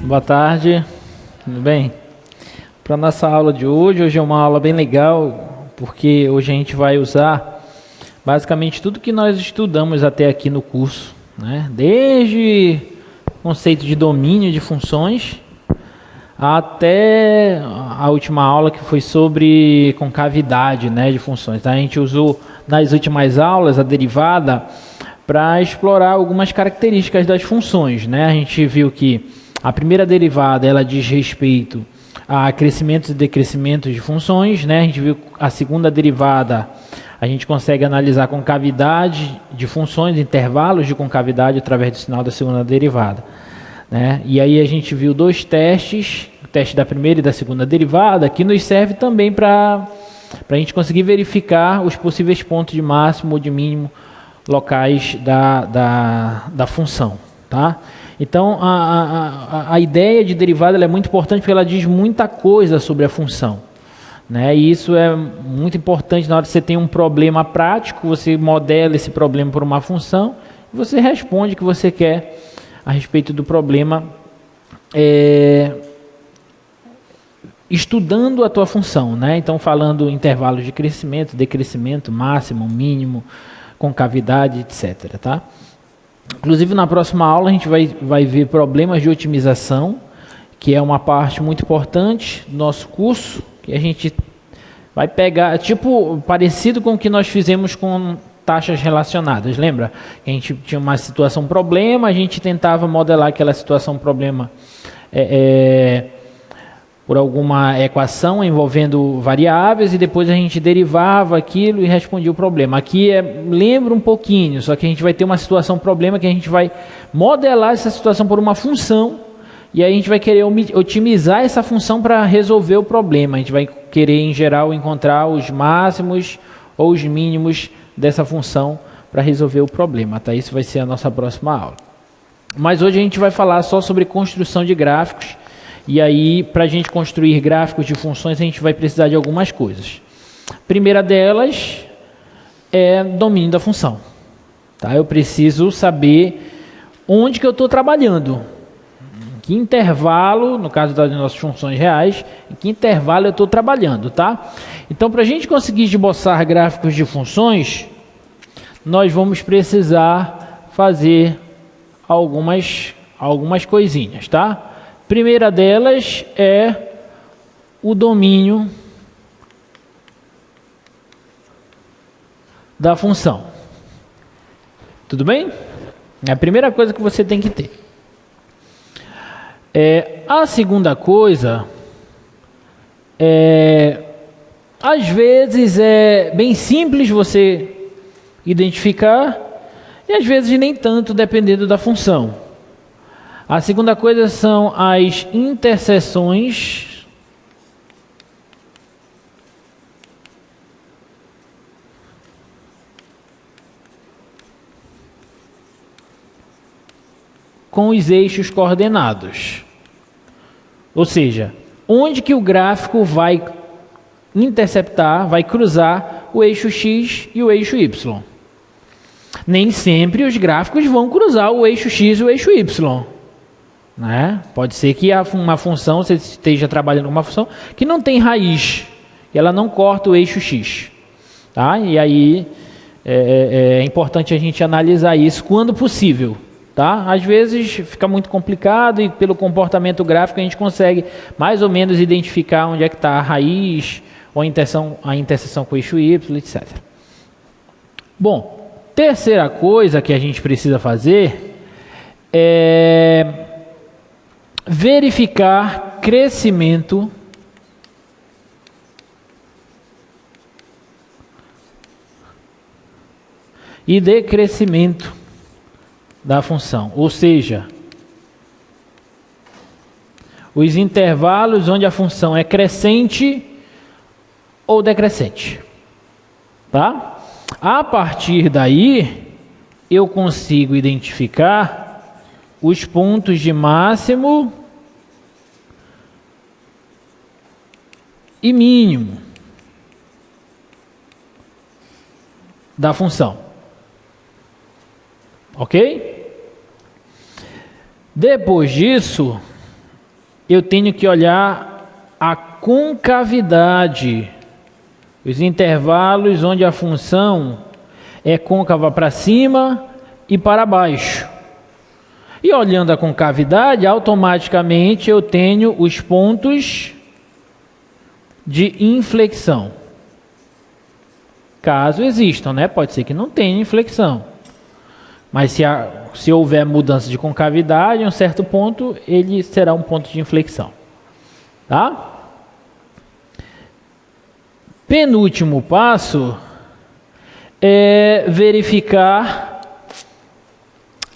Boa tarde, tudo bem? Para a nossa aula de hoje é uma aula bem legal, porque hoje a gente vai usar basicamente tudo que nós estudamos até aqui no curso, né? Desde o conceito de domínio de funções até a última aula que foi sobre concavidade, né, de funções. A gente usou nas últimas aulas a derivada para explorar algumas características das funções, né? A gente viu que a primeira derivada ela diz respeito a crescimentos e decrescimentos de funções, né? A gente viu a segunda derivada, a gente consegue analisar concavidade de funções, intervalos de concavidade através do sinal da segunda derivada, né? E aí a gente viu dois testes, o teste da primeira e da segunda derivada, que nos serve também para a gente conseguir verificar os possíveis pontos de máximo ou de mínimo locais da função, tá? Então, a ideia de derivada ela é muito importante porque ela diz muita coisa sobre a função, né? E isso é muito importante na hora que você tem um problema prático, você modela esse problema por uma função e você responde o que você quer a respeito do problema estudando a tua função, né? Então, falando intervalos de crescimento, decrescimento, máximo, mínimo, concavidade, etc, tá? Inclusive, na próxima aula, a gente vai ver problemas de otimização, que é uma parte muito importante do nosso curso, que a gente vai pegar, tipo, parecido com o que nós fizemos com taxas relacionadas, lembra? A gente tinha uma situação problema, a gente tentava modelar aquela situação problema por alguma equação envolvendo variáveis e depois a gente derivava aquilo e respondia o problema. Aqui lembra um pouquinho, só que a gente vai ter uma situação problema que a gente vai modelar essa situação por uma função e aí a gente vai querer otimizar essa função para resolver o problema. A gente vai querer, em geral, encontrar os máximos ou os mínimos dessa função para resolver o problema, tá? Isso vai ser a nossa próxima aula. Mas hoje a gente vai falar só sobre construção de gráficos. E aí, para a gente construir gráficos de funções, a gente vai precisar de algumas coisas. A primeira delas é domínio da função. Tá? Eu preciso saber onde que eu estou trabalhando. Em que intervalo, no caso das nossas funções reais, em que intervalo eu estou trabalhando. Tá? Então, para a gente conseguir esboçar gráficos de funções, nós vamos precisar fazer algumas coisinhas, tá? Primeira delas é o domínio da função. Tudo bem? É a primeira coisa que você tem que ter. A segunda coisa às vezes é bem simples você identificar e às vezes nem tanto, dependendo da função. A segunda coisa são as interseções com os eixos coordenados. Ou seja, onde que o gráfico vai interceptar, vai cruzar o eixo X e o eixo Y. Nem sempre os gráficos vão cruzar o eixo X e o eixo Y. Né? Pode ser que uma função, você esteja trabalhando com uma função que não tem raiz, e ela não corta o eixo X. Tá? E aí é importante a gente analisar isso quando possível. Tá? Às vezes fica muito complicado e pelo comportamento gráfico a gente consegue mais ou menos identificar onde é que está a raiz ou a interseção com o eixo Y, etc. Bom, terceira coisa que a gente precisa fazer é verificar crescimento e decrescimento da função, ou seja, os intervalos onde a função é crescente ou decrescente, tá? A partir daí, eu consigo identificar os pontos de máximo e mínimo da função. Ok? Depois disso, eu tenho que olhar a concavidade, os intervalos onde a função é côncava para cima e para baixo. E olhando a concavidade, automaticamente eu tenho os pontos de inflexão. Caso existam, né? Pode ser que não tenha inflexão. Mas se houver mudança de concavidade, em um certo ponto, ele será um ponto de inflexão. Tá? Penúltimo passo é verificar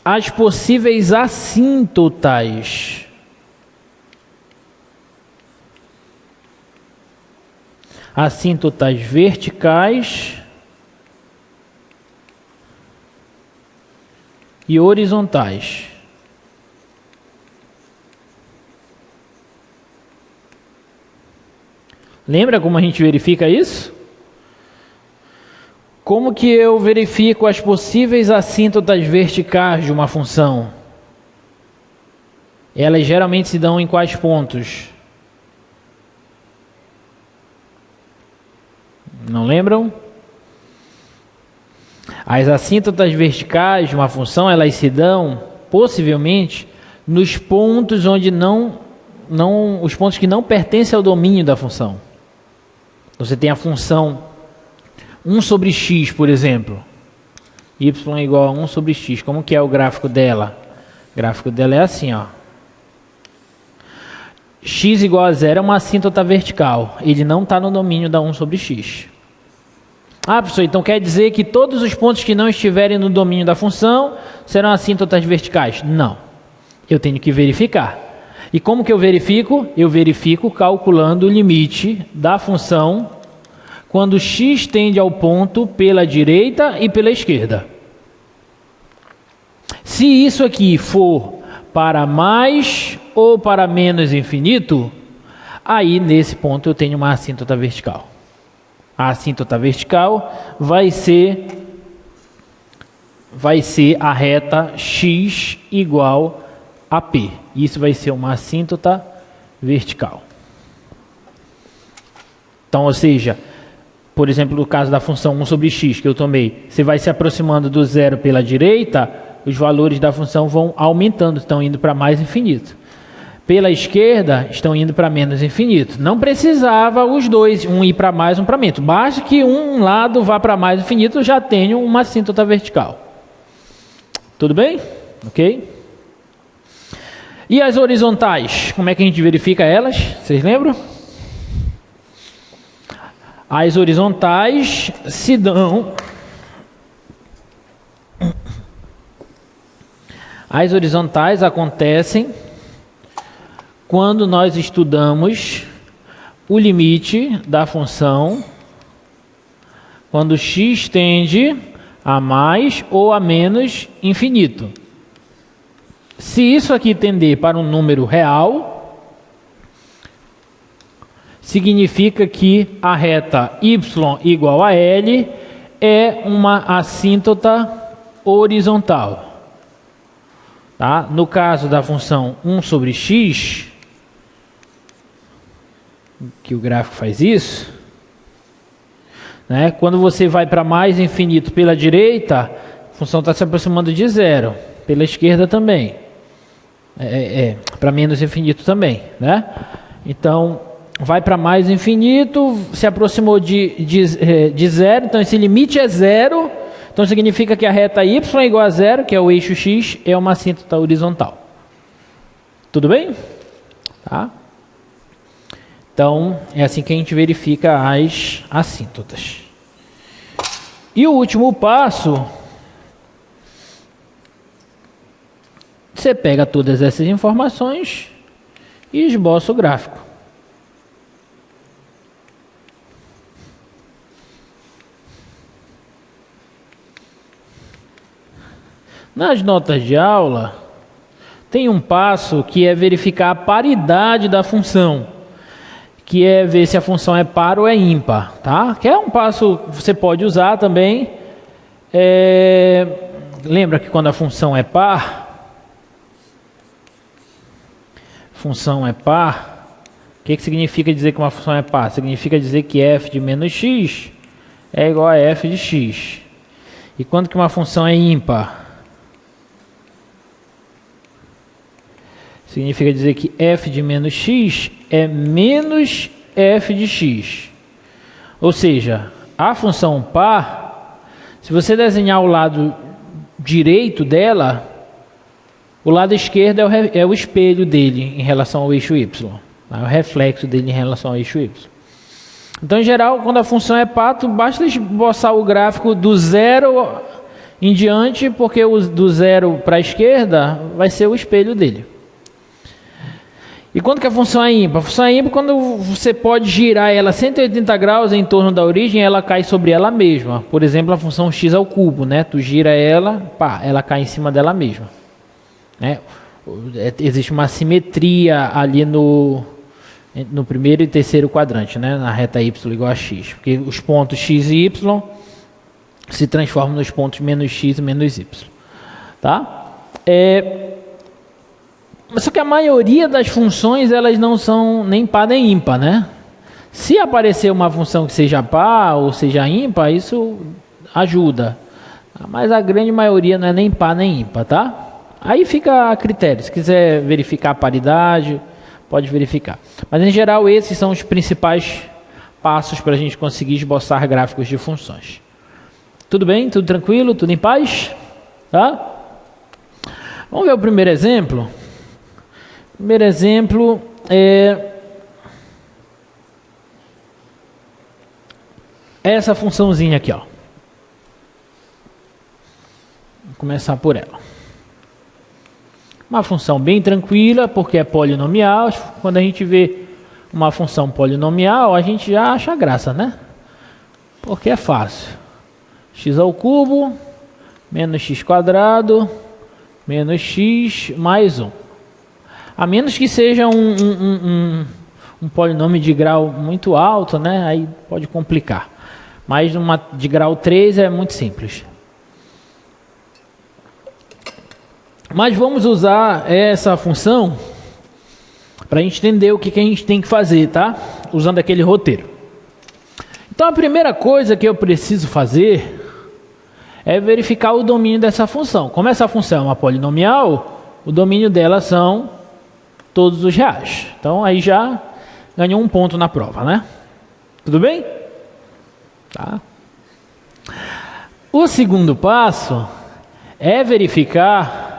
as possíveis assíntotas. Assíntotas verticais e horizontais. Lembra como a gente verifica isso? Como que eu verifico as possíveis assíntotas verticais de uma função? Elas geralmente se dão em quais pontos? Não lembram? As assíntotas verticais de uma função, elas se dão, possivelmente, nos pontos onde os pontos que não pertencem ao domínio da função. Você tem a função 1 sobre x, por exemplo. Y igual a 1 sobre x. Como que é o gráfico dela? O gráfico dela é assim, ó. X igual a 0 é uma assíntota vertical. Ele não está no domínio da 1 sobre x. Ah, professor, então quer dizer que todos os pontos que não estiverem no domínio da função serão assíntotas verticais? Não. Eu tenho que verificar. E como que eu verifico? Eu verifico calculando o limite da função quando x tende ao ponto pela direita e pela esquerda. Se isso aqui for para mais ou para menos infinito, aí nesse ponto eu tenho uma assíntota vertical. A assíntota vertical vai ser a reta x igual a p. Isso vai ser uma assíntota vertical. Então, ou seja, por exemplo, no caso da função 1 sobre x que eu tomei, você vai se aproximando do zero pela direita, os valores da função vão aumentando, estão indo para mais infinito. Pela esquerda, estão indo para menos infinito. Não precisava os dois, um ir para mais, um para menos. Basta que um lado vá para mais infinito, eu já tenho uma assíntota vertical. Tudo bem? Ok? E as horizontais? Como é que a gente verifica elas? Vocês lembram? As horizontais se dão... As horizontais acontecem quando nós estudamos o limite da função, quando x tende a mais ou a menos infinito. Se isso aqui tender para um número real, significa que a reta y igual a L é uma assíntota horizontal. Tá? No caso da função 1 sobre x, que o gráfico faz isso, né? Quando você vai para mais infinito pela direita, a função está se aproximando de zero, pela esquerda também, para menos infinito também, né? Então, vai para mais infinito, se aproximou de zero, então esse limite é zero, então significa que a reta y é igual a zero, que é o eixo x, é uma assíntota horizontal. Tudo bem? Tá? Então, é assim que a gente verifica as assíntotas. E o último passo, você pega todas essas informações e esboça o gráfico. Nas notas de aula, tem um passo que é verificar a paridade da função, que é ver se a função é par ou é ímpar, tá? Que é um passo que você pode usar também. Lembra que quando a função é par, função é par, o que significa dizer que uma função é par? Significa dizer que f de menos x é igual a f de x. E quando que uma função é ímpar? Significa dizer que f de menos x é menos f de x. Ou seja, a função par, se você desenhar o lado direito dela, o lado esquerdo é o espelho dele em relação ao eixo y. É o reflexo dele em relação ao eixo y. Então, em geral, quando a função é par, basta esboçar o gráfico do zero em diante, porque do zero para a esquerda vai ser o espelho dele. E quando que a função é ímpar? A função é ímpar quando você pode girar ela 180 graus em torno da origem, ela cai sobre ela mesma. Por exemplo, a função x ao cubo, né? Tu gira ela, pá, ela cai em cima dela mesma. Né? Existe uma simetria ali no primeiro e terceiro quadrante, né? Na reta y igual a x. Porque os pontos x e y se transformam nos pontos menos x e menos y. Tá? Só que a maioria das funções, elas não são nem par nem ímpar, né? Se aparecer uma função que seja par ou seja ímpar, isso ajuda. Mas a grande maioria não é nem par nem ímpar, tá? Aí fica a critério. Se quiser verificar a paridade, pode verificar. Mas em geral, esses são os principais passos para a gente conseguir esboçar gráficos de funções. Tudo bem? Tudo tranquilo? Tudo em paz? Tá? Vamos ver o primeiro exemplo? O primeiro exemplo é essa funçãozinha aqui, ó. Vou começar por ela. Uma função bem tranquila, porque é polinomial. Quando a gente vê uma função polinomial, a gente já acha graça, né? Porque é fácil. X ao cubo, menos x quadrado, menos x mais 1. A menos que seja um polinômio de grau muito alto, né? Aí pode complicar. Mas uma de grau 3 é muito simples. Mas vamos usar essa função para a gente entender o que a gente tem que fazer, tá? Usando aquele roteiro. Então a primeira coisa que eu preciso fazer é verificar o domínio dessa função. Como essa função é uma polinomial, o domínio dela são todos os reais. Então aí já ganhou um ponto na prova, né? Tudo bem? Tá. O segundo passo é verificar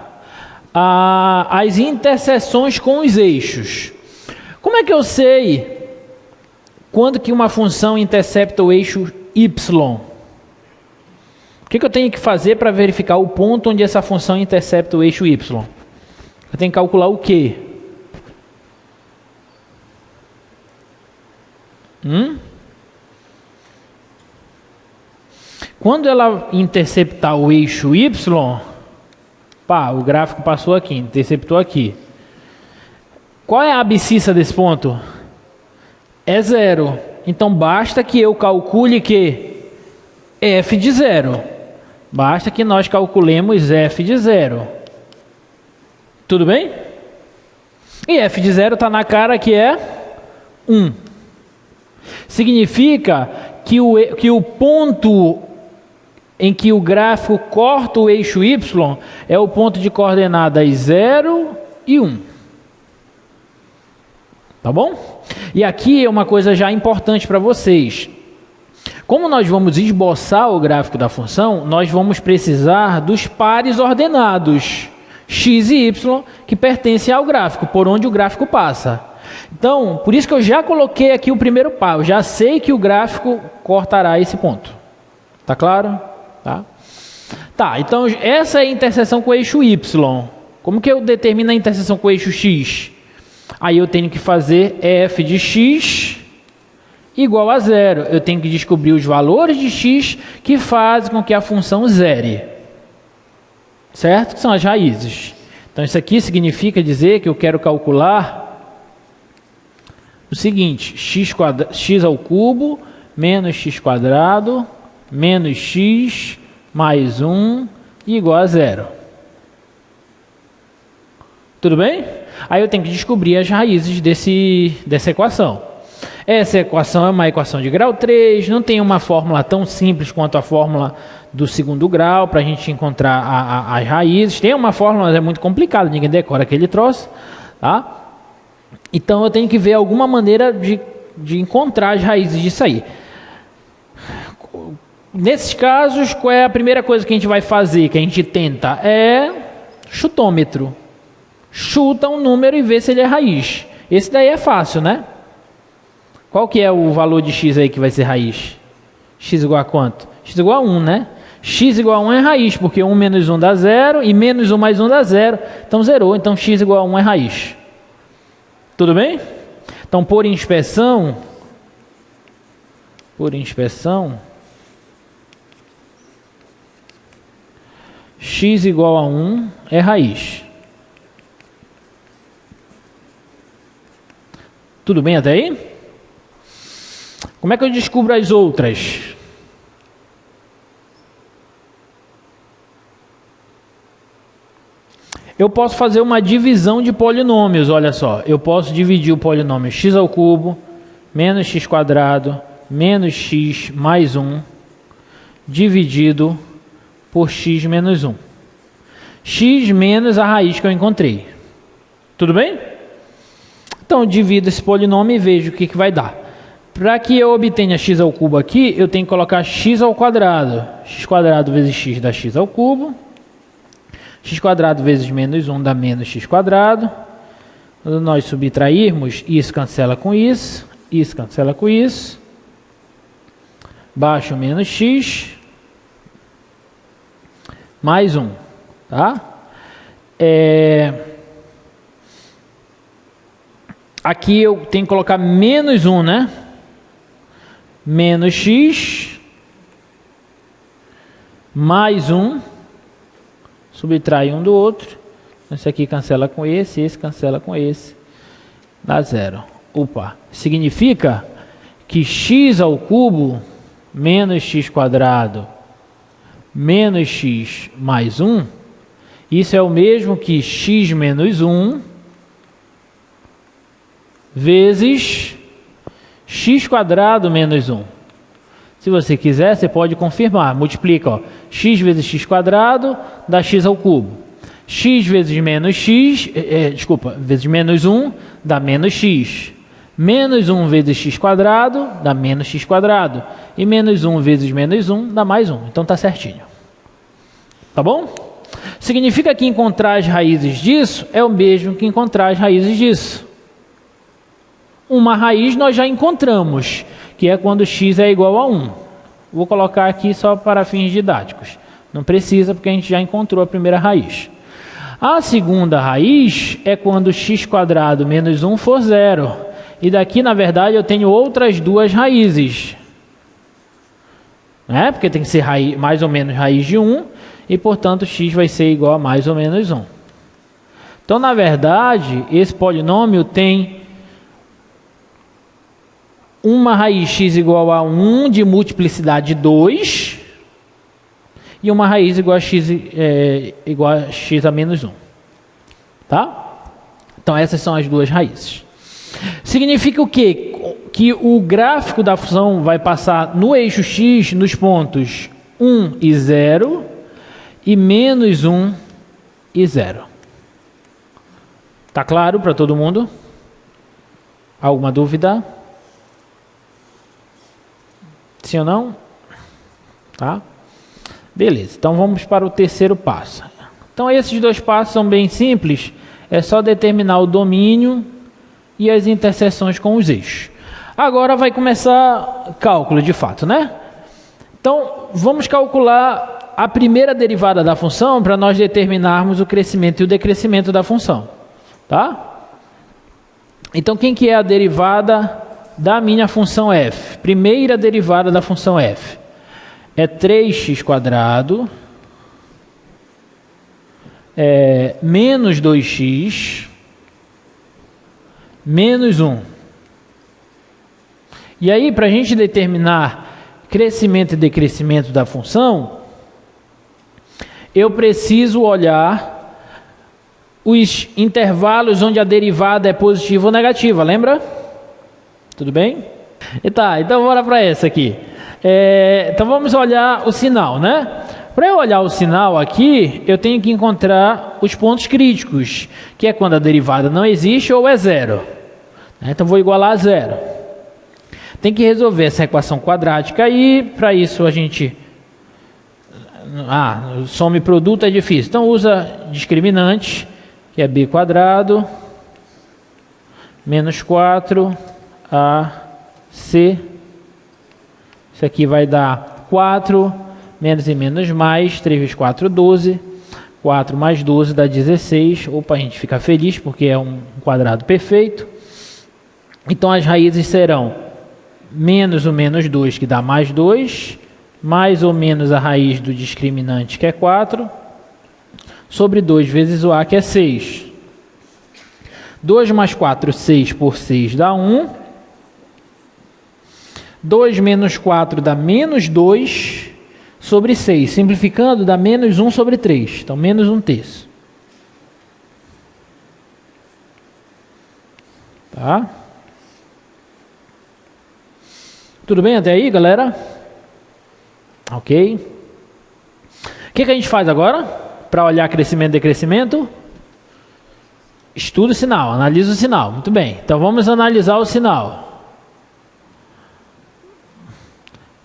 as interseções com os eixos. Como é que eu sei quando que uma função intercepta o eixo y? O que eu tenho que fazer para verificar o ponto onde essa função intercepta o eixo y? Eu tenho que calcular o quê? Quando ela interceptar o eixo y, o gráfico passou aqui, interceptou aqui. Qual é a abscissa desse ponto? É 0. Então basta que eu calcule que f de 0. Basta que nós calculemos f de 0. Tudo bem? E f de 0 está na cara que é 1. Significa que o ponto em que o gráfico corta o eixo y é o ponto de coordenadas 0 e 1. Tá bom? E aqui é uma coisa já importante para vocês. Como nós vamos esboçar o gráfico da função, nós vamos precisar dos pares ordenados x e y que pertencem ao gráfico, por onde o gráfico passa. Então, por isso que eu já coloquei aqui o primeiro par. Eu já sei que o gráfico cortará esse ponto. Tá claro? Tá, então essa é a interseção com o eixo y. Como que eu determino a interseção com o eixo x? Aí eu tenho que fazer f de x igual a 0. Eu tenho que descobrir os valores de x que fazem com que a função zere. Certo? Que são as raízes. Então isso aqui significa dizer que eu quero calcular o seguinte: x ao cubo menos x quadrado menos x mais 1 igual a 0. Tudo bem? Aí eu tenho que descobrir as raízes dessa equação. Essa equação é uma equação de grau 3, não tem uma fórmula tão simples quanto a fórmula do segundo grau para a gente encontrar as raízes. Tem uma fórmula, mas é muito complicada, ninguém decora aquele troço, tá? Então eu tenho que ver alguma maneira de encontrar as raízes disso aí. Nesses casos, qual é a primeira coisa que a gente vai fazer, que a gente tenta? É chutômetro. Chuta um número e vê se ele é raiz. Esse daí é fácil, né? Qual que é o valor de x aí que vai ser raiz? X igual a quanto? X igual a 1, né? X igual a 1 é raiz, porque 1 menos 1 dá 0, e menos 1 mais 1 dá 0. Então zerou, então x igual a 1 é raiz. Tudo bem? Então por inspeção, x igual a 1 é raiz. Tudo bem até aí? Como é que eu descubro as outras? Eu posso fazer uma divisão de polinômios, olha só. Eu posso dividir o polinômio x ao cubo, menos x quadrado, menos x mais 1, dividido por x menos 1. X menos a raiz que eu encontrei. Tudo bem? Então, eu divido esse polinômio e vejo o que vai dar. Para que eu obtenha x ao cubo aqui, eu tenho que colocar x ao quadrado. X quadrado vezes x dá x ao cubo. X quadrado vezes menos 1 dá menos x quadrado. Quando nós subtrairmos, isso cancela com isso. Isso cancela com isso. Baixo menos x. Mais 1. Tá? Aqui eu tenho que colocar menos 1, né? Menos x mais 1, subtrai um do outro, esse aqui cancela com esse cancela com esse, dá 0. Opa, significa que x ao cubo menos x quadrado menos x mais 1, isso é o mesmo que x menos 1 vezes x quadrado menos 1. Se você quiser, você pode confirmar. Multiplica, ó, x vezes x quadrado dá x ao cubo. X vezes menos x, vezes menos 1 dá menos x. Menos 1 vezes x quadrado dá menos x quadrado. E menos 1 vezes menos 1 dá mais 1. Então tá certinho. Tá bom? Significa que encontrar as raízes disso é o mesmo que encontrar as raízes disso. Uma raiz nós já encontramos, que é quando x é igual a 1. Vou colocar aqui só para fins didáticos. Não precisa, porque a gente já encontrou a primeira raiz. A segunda raiz é quando x quadrado menos 1 for 0. E daqui, na verdade, eu tenho outras duas raízes. Né? Porque tem que ser mais ou menos raiz de 1, e, portanto, x vai ser igual a mais ou menos 1. Então, na verdade, esse polinômio tem uma raiz x igual a 1 de multiplicidade 2 e uma raiz igual a x a menos 1. Tá? Então essas são as duas raízes. Significa o quê? Que o gráfico da função vai passar no eixo x nos pontos 1 e 0 e menos 1 e 0. Tá claro para todo mundo? Alguma dúvida? Sim ou não? Tá? Beleza, então vamos para o terceiro passo. Então esses dois passos são bem simples, é só determinar o domínio e as interseções com os eixos. Agora vai começar cálculo de fato, né? Então vamos calcular a primeira derivada da função para nós determinarmos o crescimento e o decrescimento da função. Tá? Então quem que é a derivada da minha função f? Primeira derivada da função f é 3x quadrado menos 2x menos 1. E aí, para a gente determinar crescimento e decrescimento da função, eu preciso olhar os intervalos onde a derivada é positiva ou negativa, lembra? Tudo bem? E tá, então bora para essa aqui. Então vamos olhar o sinal, né? Para eu olhar o sinal aqui, eu tenho que encontrar os pontos críticos, que é quando a derivada não existe ou é zero. Então vou igualar a zero. Tem que resolver essa equação quadrática aí, para isso a gente... soma e produto é difícil, então usa discriminante, que é b quadrado, menos 4, AC, isso aqui vai dar 4, menos e menos mais, 3 vezes 4, 12, 4 mais 12 dá 16, opa, a gente fica feliz porque é um quadrado perfeito. Então as raízes serão menos o menos 2, que dá mais 2, mais ou menos a raiz do discriminante, que é 4, sobre 2 vezes o A, que é 6. 2 mais 4, 6 por 6 dá 1. 2 menos 4 dá menos 2 sobre 6. Simplificando, dá menos 1 sobre 3. Então, menos 1/3. Tá? Tudo bem até aí, galera? Ok. O que a gente faz agora? Para olhar crescimento e decrescimento? Estuda o sinal, analisa o sinal. Muito bem. Então, vamos analisar o sinal.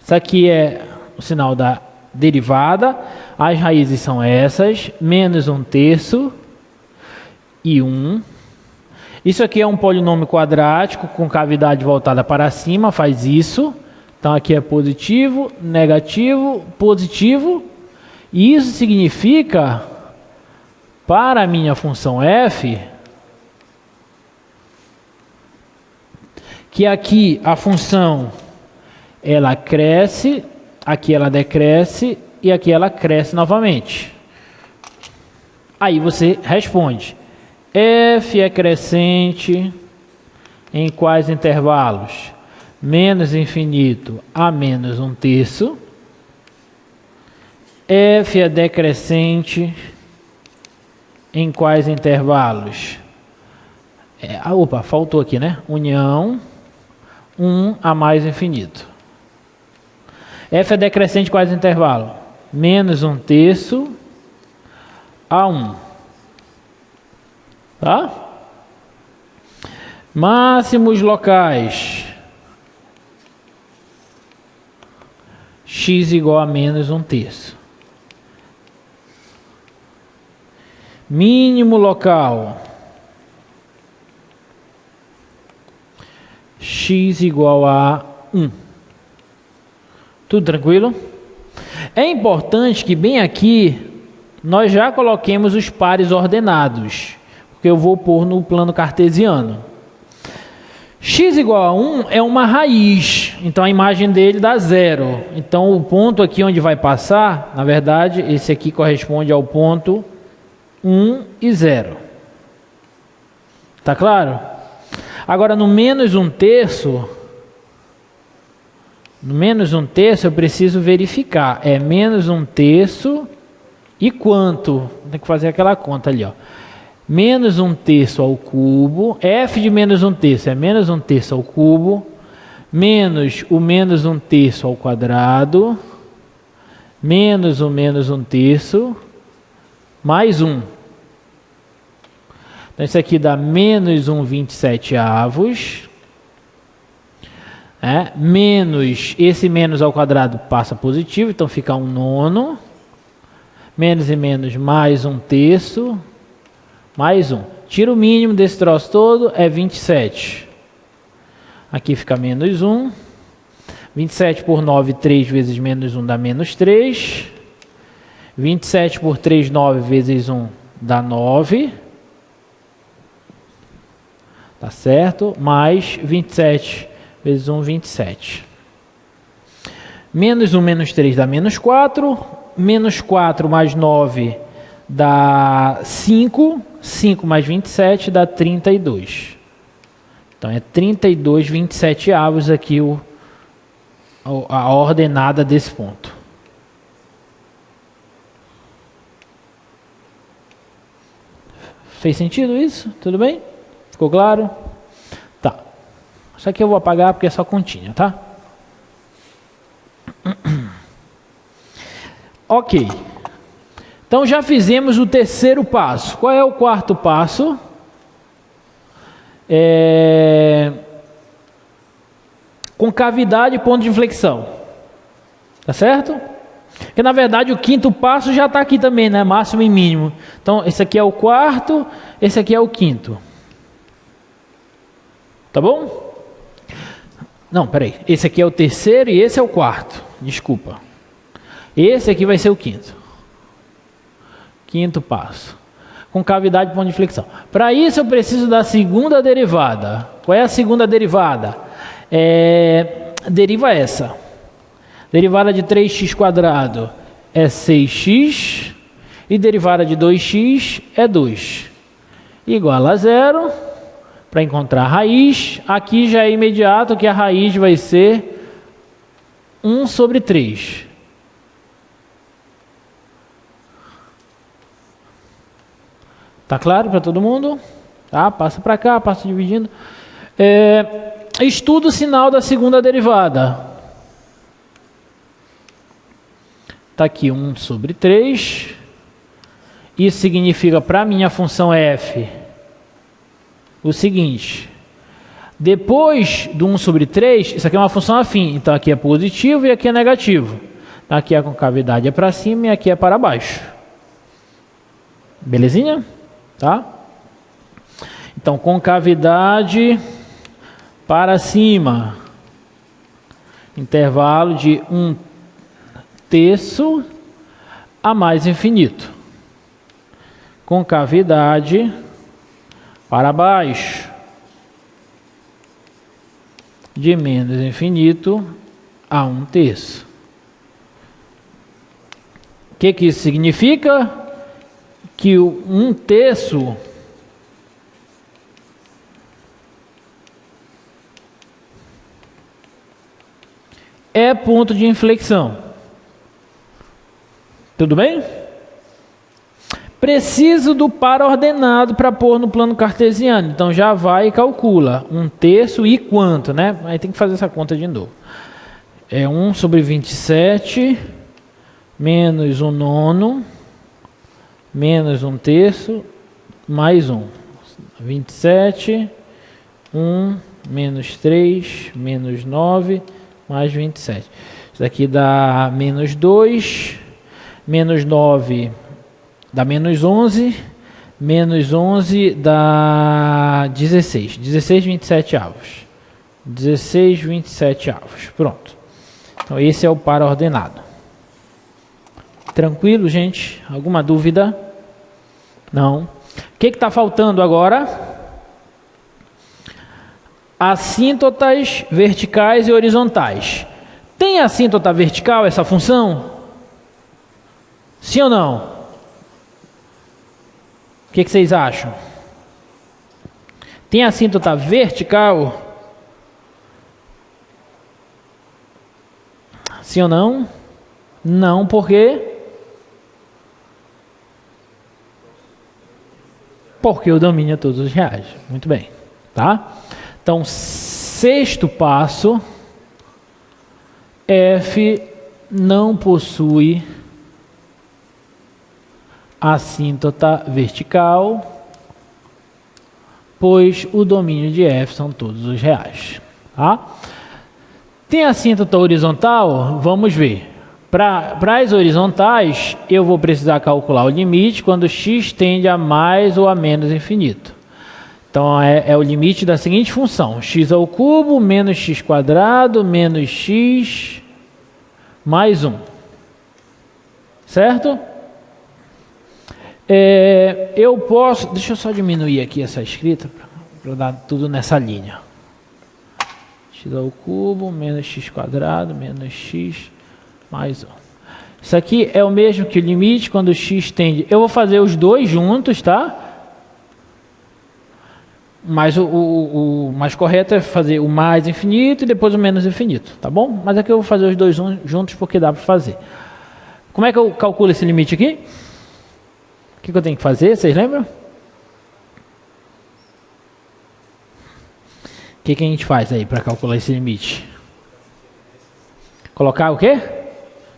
Isso aqui é o sinal da derivada. As raízes são essas. Menos 1/3 e 1. Isso aqui é um polinômio quadrático com cavidade voltada para cima. Faz isso. Então aqui é positivo, negativo, positivo. E isso significa, para a minha função f, que aqui a função ela cresce, aqui ela decresce e aqui ela cresce novamente. Aí você responde: f é crescente em quais intervalos? Menos infinito a menos 1/3. F é decrescente em quais intervalos? Opa, faltou aqui, né? União 1 a mais infinito. F é decrescente em quais intervalos? Menos 1/3 a 1. Tá? Máximos locais. X igual a menos 1/3. Mínimo local. X igual a 1. Tudo tranquilo? É importante que bem aqui nós já coloquemos os pares ordenados, porque eu vou pôr no plano cartesiano. X igual a 1 é uma raiz, então a imagem dele dá 0. Então o ponto aqui onde vai passar, na verdade, esse aqui corresponde ao ponto 1 e 0. Tá claro? Agora no menos 1/3, eu preciso verificar. É menos 1/3 e quanto? Tem que fazer aquela conta ali, ó. Menos 1/3 ao cubo, f de menos 1/3 é menos 1/3 ao cubo, menos o menos 1/3 ao quadrado, menos o menos 1/3, mais 1. Então isso aqui dá menos 1/27. Menos, esse menos ao quadrado passa positivo, então fica 1/9. Menos e menos mais 1/3. Mais 1. Tira o mínimo desse troço todo, é 27. Aqui fica menos 1. 27 por 9, 3 vezes menos 1 dá menos 3. 27 por 3, 9 vezes 1 dá 9. Tá certo? Mais 27 vezes 1, 27. Menos 1 menos 3 dá menos 4. Menos 4 mais 9 dá 5. 5 mais 27 dá 32. Então é 32/27 aqui a ordenada desse ponto. Fez sentido isso? Tudo bem? Ficou claro? Tá. Isso aqui eu vou apagar porque é só continha, tá? Ok. Então já fizemos o terceiro passo. Qual é o quarto passo? Concavidade e ponto de inflexão. Tá certo? Porque na verdade o quinto passo já está aqui também, né? Máximo e mínimo. Então esse aqui é o quarto, esse aqui é o quinto. Tá bom? Não, peraí. Esse aqui é o terceiro e esse é o quarto. Desculpa. Esse aqui vai ser o quinto. Quinto passo. Concavidade e ponto de inflexão. Para isso eu preciso da segunda derivada. Qual é a segunda derivada? Deriva essa. Derivada de 3x² é 6x. E derivada de 2x é 2. Igual a 0. Para encontrar a raiz. Aqui já é imediato que a raiz vai ser 1 sobre 3. Tá claro para todo mundo? Tá? Passa para cá, passa dividindo. Estudo o sinal da segunda derivada. Está aqui 1 sobre 3. Isso significa para a minha função f o seguinte. Depois do 1 sobre 3, isso aqui é uma função afim. Então aqui é positivo e aqui é negativo. Aqui a concavidade é para cima e aqui é para baixo. Belezinha? Tá? Então concavidade para cima. Intervalo de 1/3 a mais infinito. Concavidade para baixo. De menos infinito a 1/3. O que isso significa? Que o 1/3 é ponto de inflexão. Tudo bem? Preciso do par ordenado para pôr no plano cartesiano. Então já vai e calcula. 1/3 e quanto, né? Aí tem que fazer essa conta de novo. É 1 sobre 27 menos 1/9 menos 1/3 mais 1. 27, 1 menos 3 menos 9 mais 27. Isso daqui dá menos 2, menos 9 dá menos 11, menos 11 dá 16. 16 27avos. 16 27avos. Pronto. Então esse é o par ordenado. Tranquilo, gente? Alguma dúvida? Não. O que está faltando agora? Assíntotas verticais e horizontais. Tem assíntota vertical essa função? Sim ou não? O que vocês acham? Tem assíntota vertical? Sim ou não? Não, por quê? Porque o domínio é todos os reais. Muito bem. Tá? Então, sexto passo. F não possui assíntota vertical, pois o domínio de F são todos os reais. Tá? Tem assíntota horizontal? Vamos ver. Para as horizontais, eu vou precisar calcular o limite quando x tende a mais ou a menos infinito. Então, é o limite da seguinte função. x² menos x² menos x mais 1. Certo? Eu posso... Deixa eu só diminuir aqui essa escrita para dar tudo nessa linha. x² menos x² menos x mais 1. Isso aqui é o mesmo que o limite quando x tende... Eu vou fazer os dois juntos, tá? Mas o mais correto é fazer o mais infinito e depois o menos infinito, tá bom? Mas aqui eu vou fazer os dois juntos porque dá para fazer. Como é que eu calculo esse limite aqui? O que eu tenho que fazer? Vocês lembram? que a gente faz aí para calcular esse limite? Colocar o quê?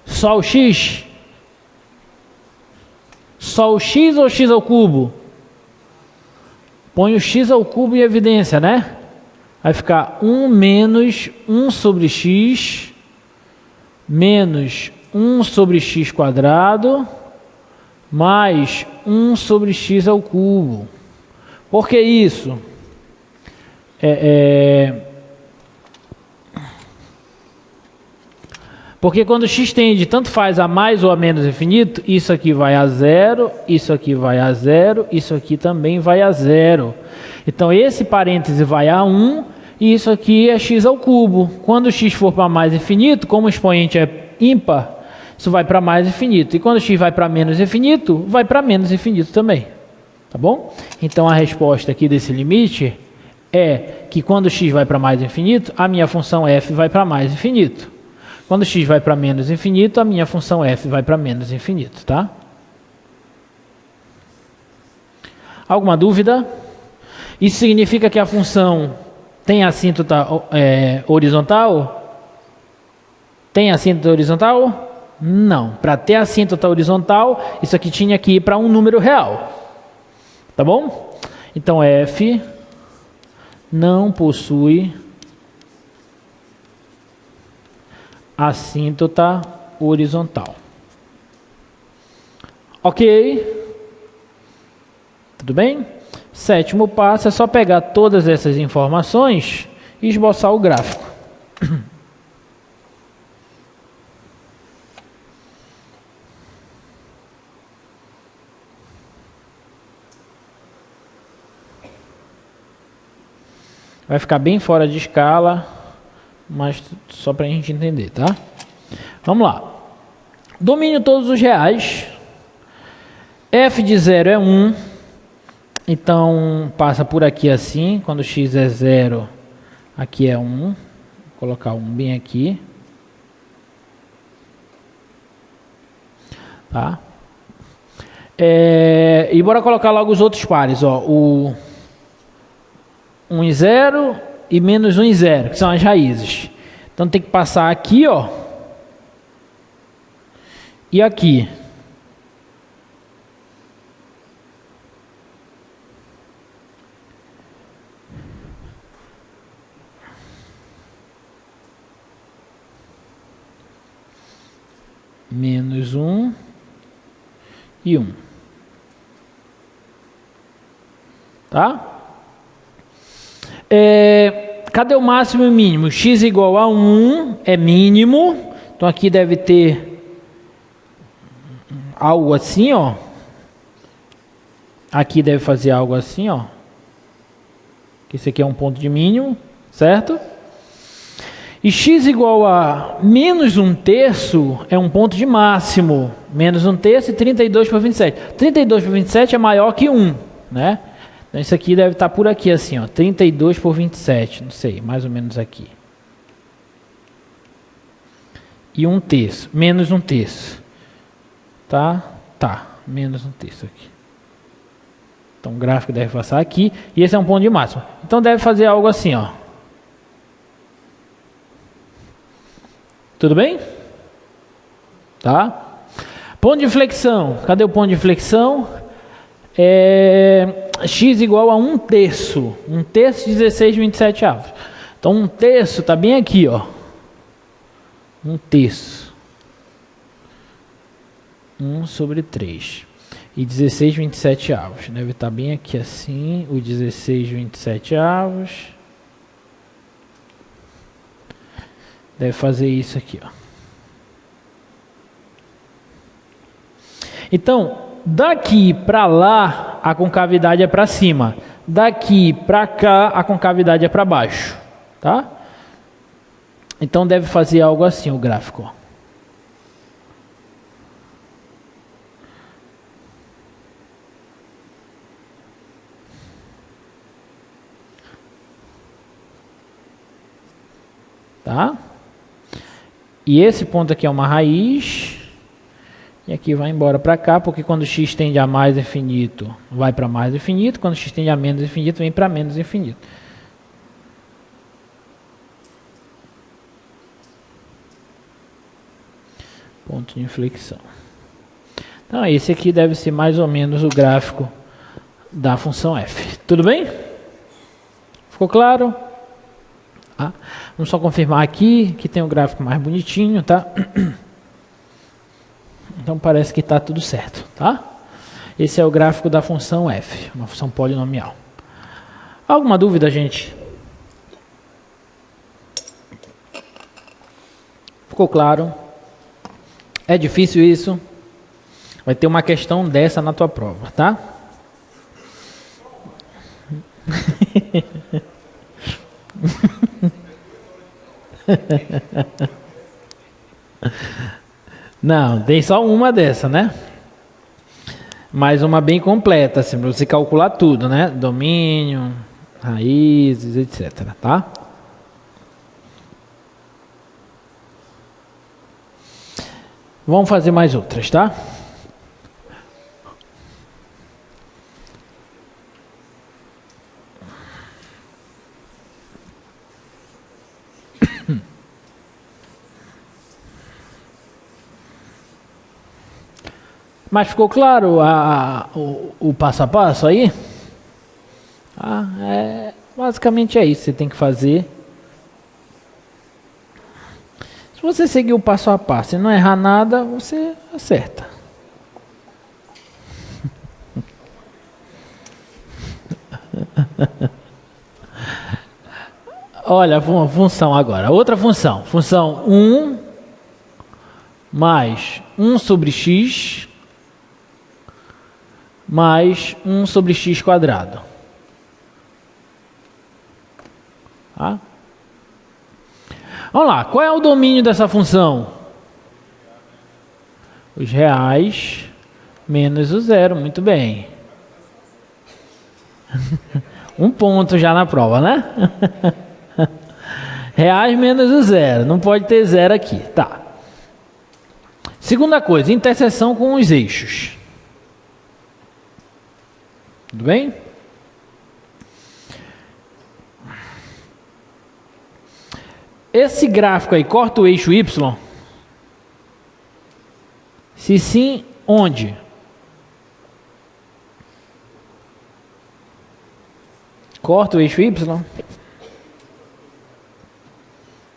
Só o x? Só o x ou x ao cubo? Põe o x ao cubo em evidência, né? Vai ficar 1 menos 1 sobre x menos 1 sobre x quadrado mais 1 sobre x ao cubo. Por que isso? Porque quando x tende tanto faz a mais ou a menos infinito, isso aqui vai a zero, isso aqui vai a zero, isso aqui também vai a zero. Então esse parêntese vai a 1 e isso aqui é x ao cubo. Quando x for para mais infinito, como o expoente é ímpar, isso vai para mais infinito. E quando x vai para menos infinito, vai para menos infinito também. Tá bom? Então a resposta aqui desse limite é que quando x vai para mais infinito, a minha função f vai para mais infinito. Quando x vai para menos infinito, a minha função f vai para menos infinito, tá? Alguma dúvida? Isso significa que a função tem assíntota horizontal? Tem assíntota horizontal? Não. Para ter assíntota horizontal, isso aqui tinha que ir para um número real. Tá bom? Então, f não possui assíntota horizontal. Ok? Tudo bem? Sétimo passo é só pegar todas essas informações e esboçar o gráfico. Vai ficar bem fora de escala, mas só para a gente entender, tá? Vamos lá. Domínio todos os reais. F de 0 é 1. Então, passa por aqui assim. Quando x é 0, aqui é 1. Vou colocar 1 bem aqui. Tá? E bora colocar logo os outros pares. Ó, o 1 e 0 e menos 1 e 0, que são as raízes. Então tem que passar aqui, ó, e aqui. Menos 1 e 1. Tá? Cadê o máximo e o mínimo? X igual a 1 é mínimo. Então aqui deve ter algo assim, ó. Aqui deve fazer algo assim, ó. Esse aqui é um ponto de mínimo, certo? E x igual a menos 1/3 é um ponto de máximo. Menos 1/3 e 32 por 27. 32 por 27 é maior que 1, né? Então isso aqui deve estar por aqui assim, ó, 32 por 27, não sei, mais ou menos aqui. E 1/3, menos 1/3. Tá? Tá, menos 1/3 aqui. Então o gráfico deve passar aqui, e esse é um ponto de máximo. Então deve fazer algo assim, ó. Tudo bem? Tá? Ponto de inflexão. Cadê o ponto de inflexão? X igual a 1/3. 1/3 de 16/27. Então 1/3 está bem aqui, ó. 1/3. 1 sobre 3. E 16/27. Deve estar bem aqui assim. O 16/27. Deve fazer isso aqui, ó. Então, daqui para lá, a concavidade é para cima. Daqui para cá, a concavidade é para baixo. Tá? Então, deve fazer algo assim o gráfico, ó. Tá? E esse ponto aqui é uma raiz. E aqui vai embora para cá, porque quando x tende a mais infinito, vai para mais infinito. Quando x tende a menos infinito, vem para menos infinito. ponto de inflexão. Então, esse aqui deve ser mais ou menos o gráfico da função f. Tudo bem? Ficou claro? Tá? Vamos só confirmar aqui que tem um gráfico mais bonitinho, tá? Então parece que está tudo certo, tá? Esse é o gráfico da função f, uma função polinomial. Alguma dúvida, gente? Ficou claro? É difícil isso? Vai ter uma questão dessa na tua prova, tá? Não, tem só uma dessa, né? Mas uma bem completa, assim, para você calcular tudo, né? Domínio, raízes, etc, tá? Vamos fazer mais outras, tá? Mas ficou claro o passo a passo aí? Basicamente é isso que você tem que fazer. Se você seguir o passo a passo e não errar nada, você acerta. Olha a função agora. Outra função. Função 1 mais 1 sobre x mais 1 sobre x quadrado. Tá? Vamos lá, qual é o domínio dessa função? Os reais menos o zero, muito bem. Um ponto já na prova, né? Reais menos o zero, não pode ter zero aqui, tá. Segunda coisa, interseção com os eixos. Tudo bem? Esse gráfico aí corta o eixo y? Se sim, onde? Corta o eixo y?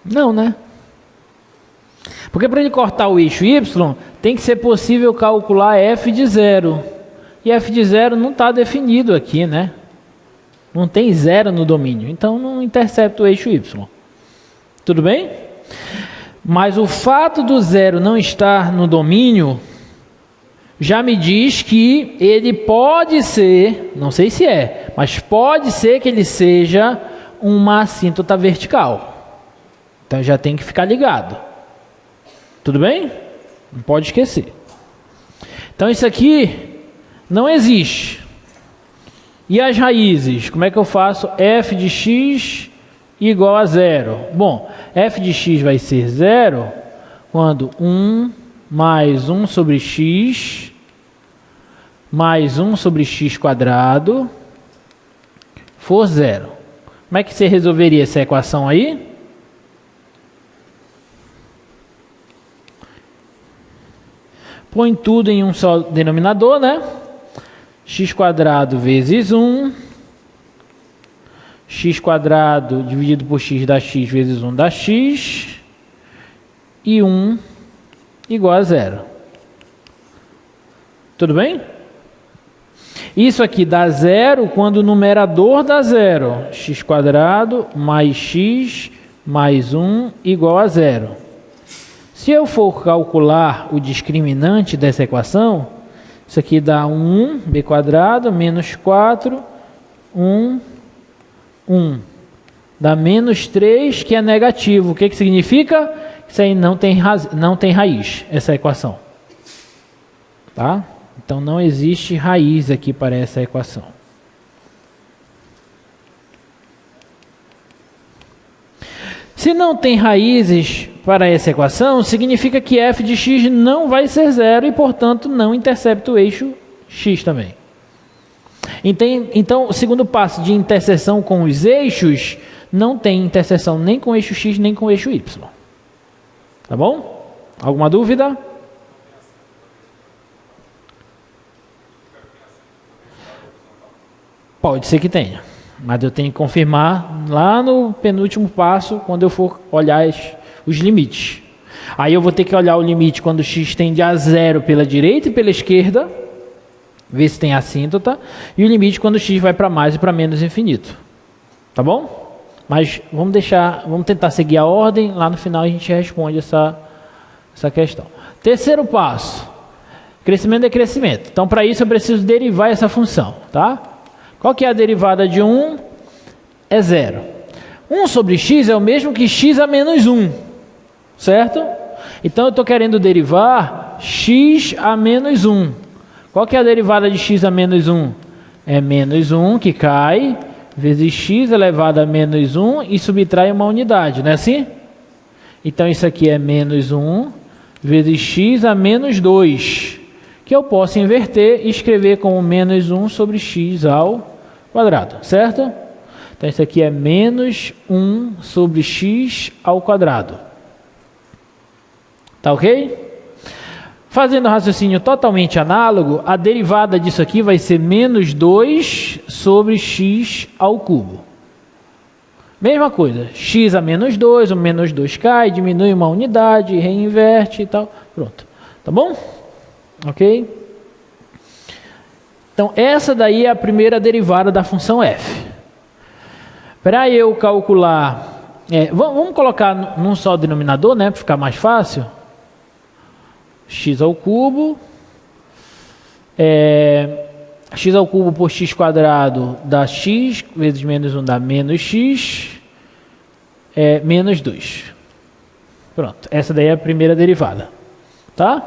Não, né? Porque para ele cortar o eixo y, tem que ser possível calcular f de zero. E f de zero não está definido aqui, né? Não tem zero no domínio, então não intercepta o eixo y. Tudo bem? Mas o fato do zero não estar no domínio já me diz que ele pode ser, não sei se é, mas pode ser que ele seja uma assíntota vertical. Então já tem que ficar ligado. Tudo bem? Não pode esquecer. Então isso aqui não existe. E as raízes? Como é que eu faço? F de x igual a zero. Bom, f de x vai ser zero quando 1 mais 1 sobre x mais 1 sobre x quadrado for zero. Como é que você resolveria essa equação aí? Põe tudo em um só denominador, né? X quadrado vezes 1, x quadrado dividido por x dá x vezes 1 dá x, e 1 igual a zero. Tudo bem? Isso aqui dá zero quando o numerador dá zero. X quadrado mais x mais 1 igual a zero. Se eu for calcular o discriminante dessa equação, isso aqui dá 1, b quadrado, menos 4, 1, 1. Dá menos 3, que é negativo. O que significa? Isso aí não tem raiz, essa equação. Tá? Então não existe raiz aqui para essa equação. Se não tem raízes para essa equação, significa que f de x não vai ser zero e, portanto, não intercepta o eixo x também. Então, o segundo passo de interseção com os eixos, não tem interseção nem com o eixo x, nem com o eixo y. Tá bom? Alguma dúvida? Pode ser que tenha, mas eu tenho que confirmar lá no penúltimo passo, quando eu for olhar os limites. Aí eu vou ter que olhar o limite quando o x tende a zero pela direita e pela esquerda, ver se tem assíntota, e o limite quando o x vai para mais e para menos infinito. Tá bom? Mas vamos tentar seguir a ordem, lá no final a gente responde essa questão. Terceiro passo, crescimento e decrescimento. Então, para isso eu preciso derivar essa função, tá? Qual que é a derivada de 1? É 0. 1 sobre x é o mesmo que x a menos 1, certo? Então, eu estou querendo derivar x a menos 1. Qual que é a derivada de x a menos 1? É menos 1 que cai, vezes x elevado a menos 1 e subtrai uma unidade, não é assim? Então, isso aqui é menos 1 vezes x a menos 2, que eu posso inverter e escrever como menos 1 sobre x ao quadrado, certo? Então, isso aqui é menos 1 sobre x ao quadrado. Tá ok? Fazendo o raciocínio totalmente análogo, a derivada disso aqui vai ser menos 2 sobre x ao cubo. Mesma coisa, x a menos 2, o menos 2 cai, diminui uma unidade, reinverte e tal. Pronto. Tá bom? Ok? Então, essa daí é a primeira derivada da função f. Para eu calcular... vamos colocar num só denominador, né? Para ficar mais fácil. X ao cubo. X ao cubo por x quadrado dá x, vezes menos 1 dá menos x, menos 2. Pronto, essa daí é a primeira derivada. Tá?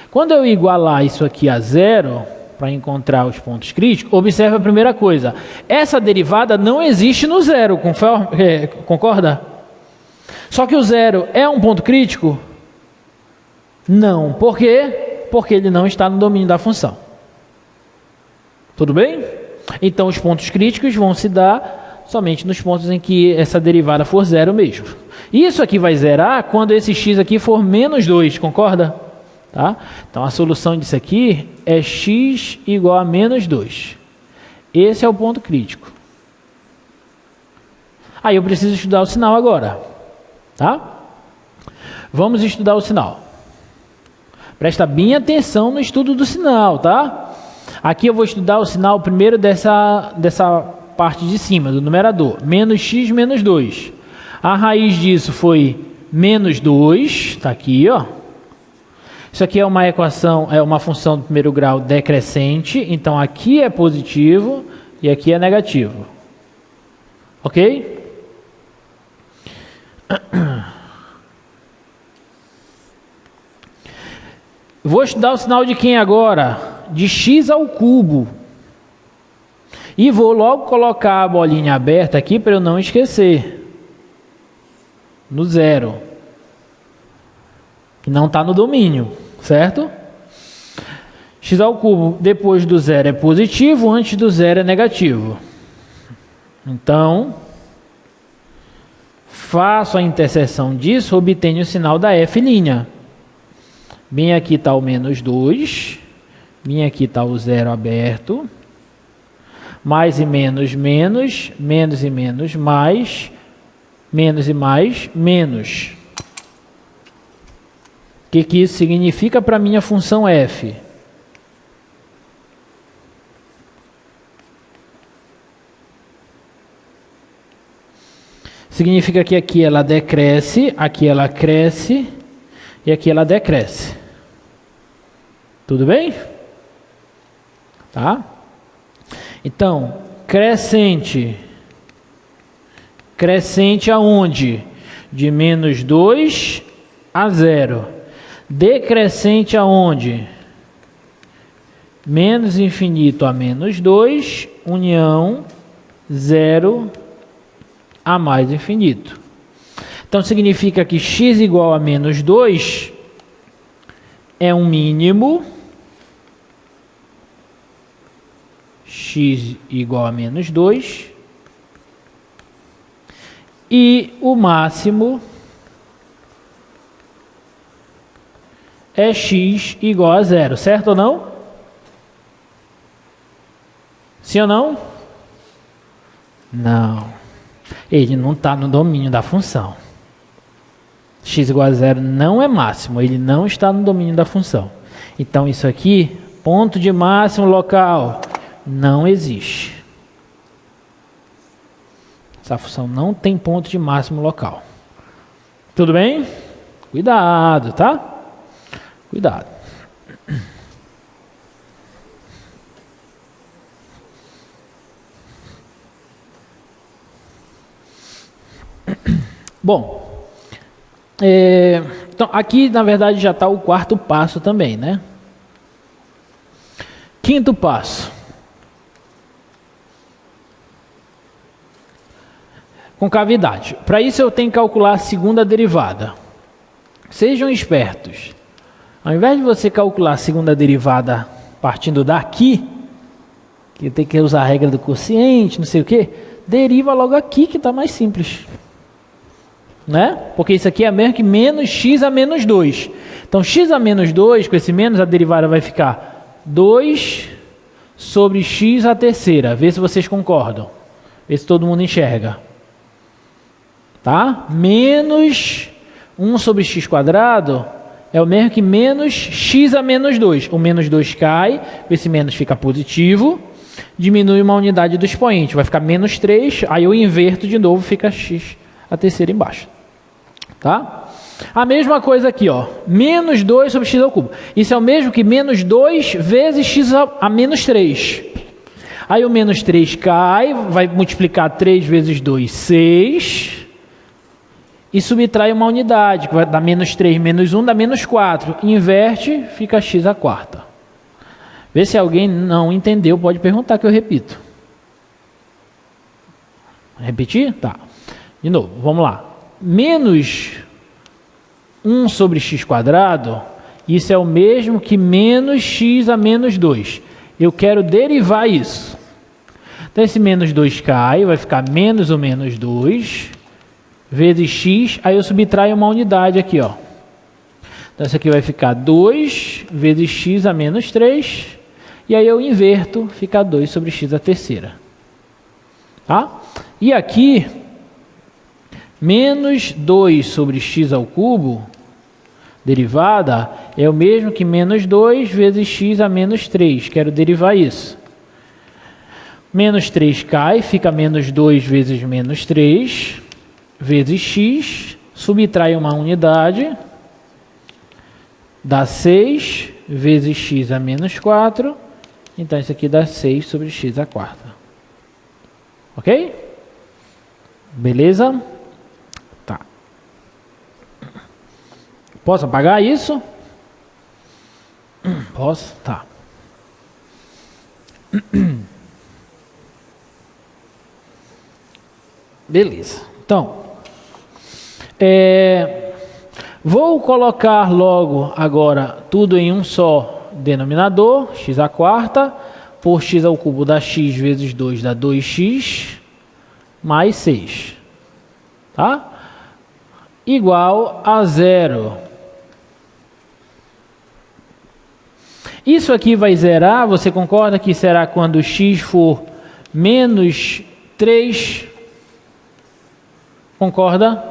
Quando eu igualar isso aqui a zero, para encontrar os pontos críticos, observe a primeira coisa. Essa derivada não existe no zero, concorda? Só que o zero é um ponto crítico? Não. Por quê? Porque ele não está no domínio da função. Tudo bem? Então, os pontos críticos vão se dar somente nos pontos em que essa derivada for zero mesmo. Isso aqui vai zerar quando esse x aqui for menos 2, concorda? Tá? Então, a solução disso aqui é x igual a menos 2. Esse é o ponto crítico. Aí eu preciso estudar o sinal agora. Tá? Vamos estudar o sinal. Presta bem atenção no estudo do sinal, tá? Aqui eu vou estudar o sinal primeiro dessa parte de cima, do numerador. Menos x menos 2. A raiz disso foi menos 2, está aqui, ó. Isso aqui é uma equação, é uma função do primeiro grau decrescente. Então aqui é positivo e aqui é negativo. Ok? Vou estudar o sinal de quem agora? De x ao cubo. E vou logo colocar a bolinha aberta aqui para eu não esquecer. No zero. Que não está no domínio, certo? X ao cubo depois do zero é positivo, antes do zero é negativo. Então, faço a interseção disso, obtenho o sinal da f'. Bem aqui está o menos 2, bem aqui está o zero aberto, mais e menos, menos, menos e menos, mais, menos e mais, menos. O que isso significa para a minha função f? Significa que aqui ela decresce, aqui ela cresce e aqui ela decresce. Tudo bem? Tá? Então, crescente. Crescente aonde? De menos 2 a 0. Decrescente aonde? Menos infinito a menos 2, união 0 a mais infinito. Então, significa que x igual a menos 2 é um mínimo. X igual a menos 2. E o máximo é x igual a 0, certo ou não? Sim ou não? Não. Ele não está no domínio da função. X igual a zero não é máximo, ele não está no domínio da função. Então isso aqui, ponto de máximo local, não existe. Essa função não tem ponto de máximo local. Tudo bem? Cuidado, tá? Cuidado. Bom, então aqui na verdade já está o quarto passo também, né? Quinto passo. Concavidade. Para isso eu tenho que calcular a segunda derivada. Sejam espertos. Ao invés de você calcular a segunda derivada partindo daqui, que tem que usar a regra do quociente, não sei o que, deriva logo aqui que está mais simples. Né? Porque isso aqui é mesmo que menos x a menos 2. Então x a menos 2, com esse menos, a derivada vai ficar 2 sobre x à terceira. Vê se vocês concordam. Vê se todo mundo enxerga. Tá? Menos 1 sobre x quadrado é o mesmo que menos x a menos 2. O menos 2 cai, esse menos fica positivo, diminui uma unidade do expoente, vai ficar menos 3, aí eu inverto de novo, fica x a terceira embaixo. Tá? A mesma coisa aqui, ó, menos 2 sobre x ao cubo. Isso é o mesmo que menos 2 vezes x a menos 3. Aí o menos 3 cai, vai multiplicar 3 vezes 2, 6. E subtrai uma unidade, que vai dar menos 3 menos 1, dá menos 4. Inverte, fica x à quarta. Vê se alguém não entendeu, pode perguntar que eu repito. Repetir? Tá. De novo, vamos lá. Menos 1 sobre x quadrado, isso é o mesmo que menos x a menos 2. Eu quero derivar isso. Então esse menos 2 cai, vai ficar menos o menos 2 vezes x, aí eu subtraio uma unidade aqui, ó. Então isso aqui vai ficar 2 vezes x a menos 3, e aí eu inverto, fica 2 sobre x à terceira. Tá? E aqui, menos 2 sobre x ao cubo, derivada, é o mesmo que menos 2 vezes x a menos 3. Quero derivar isso. Menos 3 cai, fica menos 2 vezes menos 3, vezes x, subtrai uma unidade, dá 6 vezes x a menos 4, então isso aqui dá 6 sobre x à quarta. Ok? Beleza? Tá. Posso apagar isso? Posso? Tá. Beleza. Então, vou colocar logo agora tudo em um só denominador, x à quarta, por x ao cubo dá x vezes 2 dá 2x, mais 6. Tá? Igual a 0. Isso aqui vai zerar, você concorda que será quando x for menos 3? Concorda?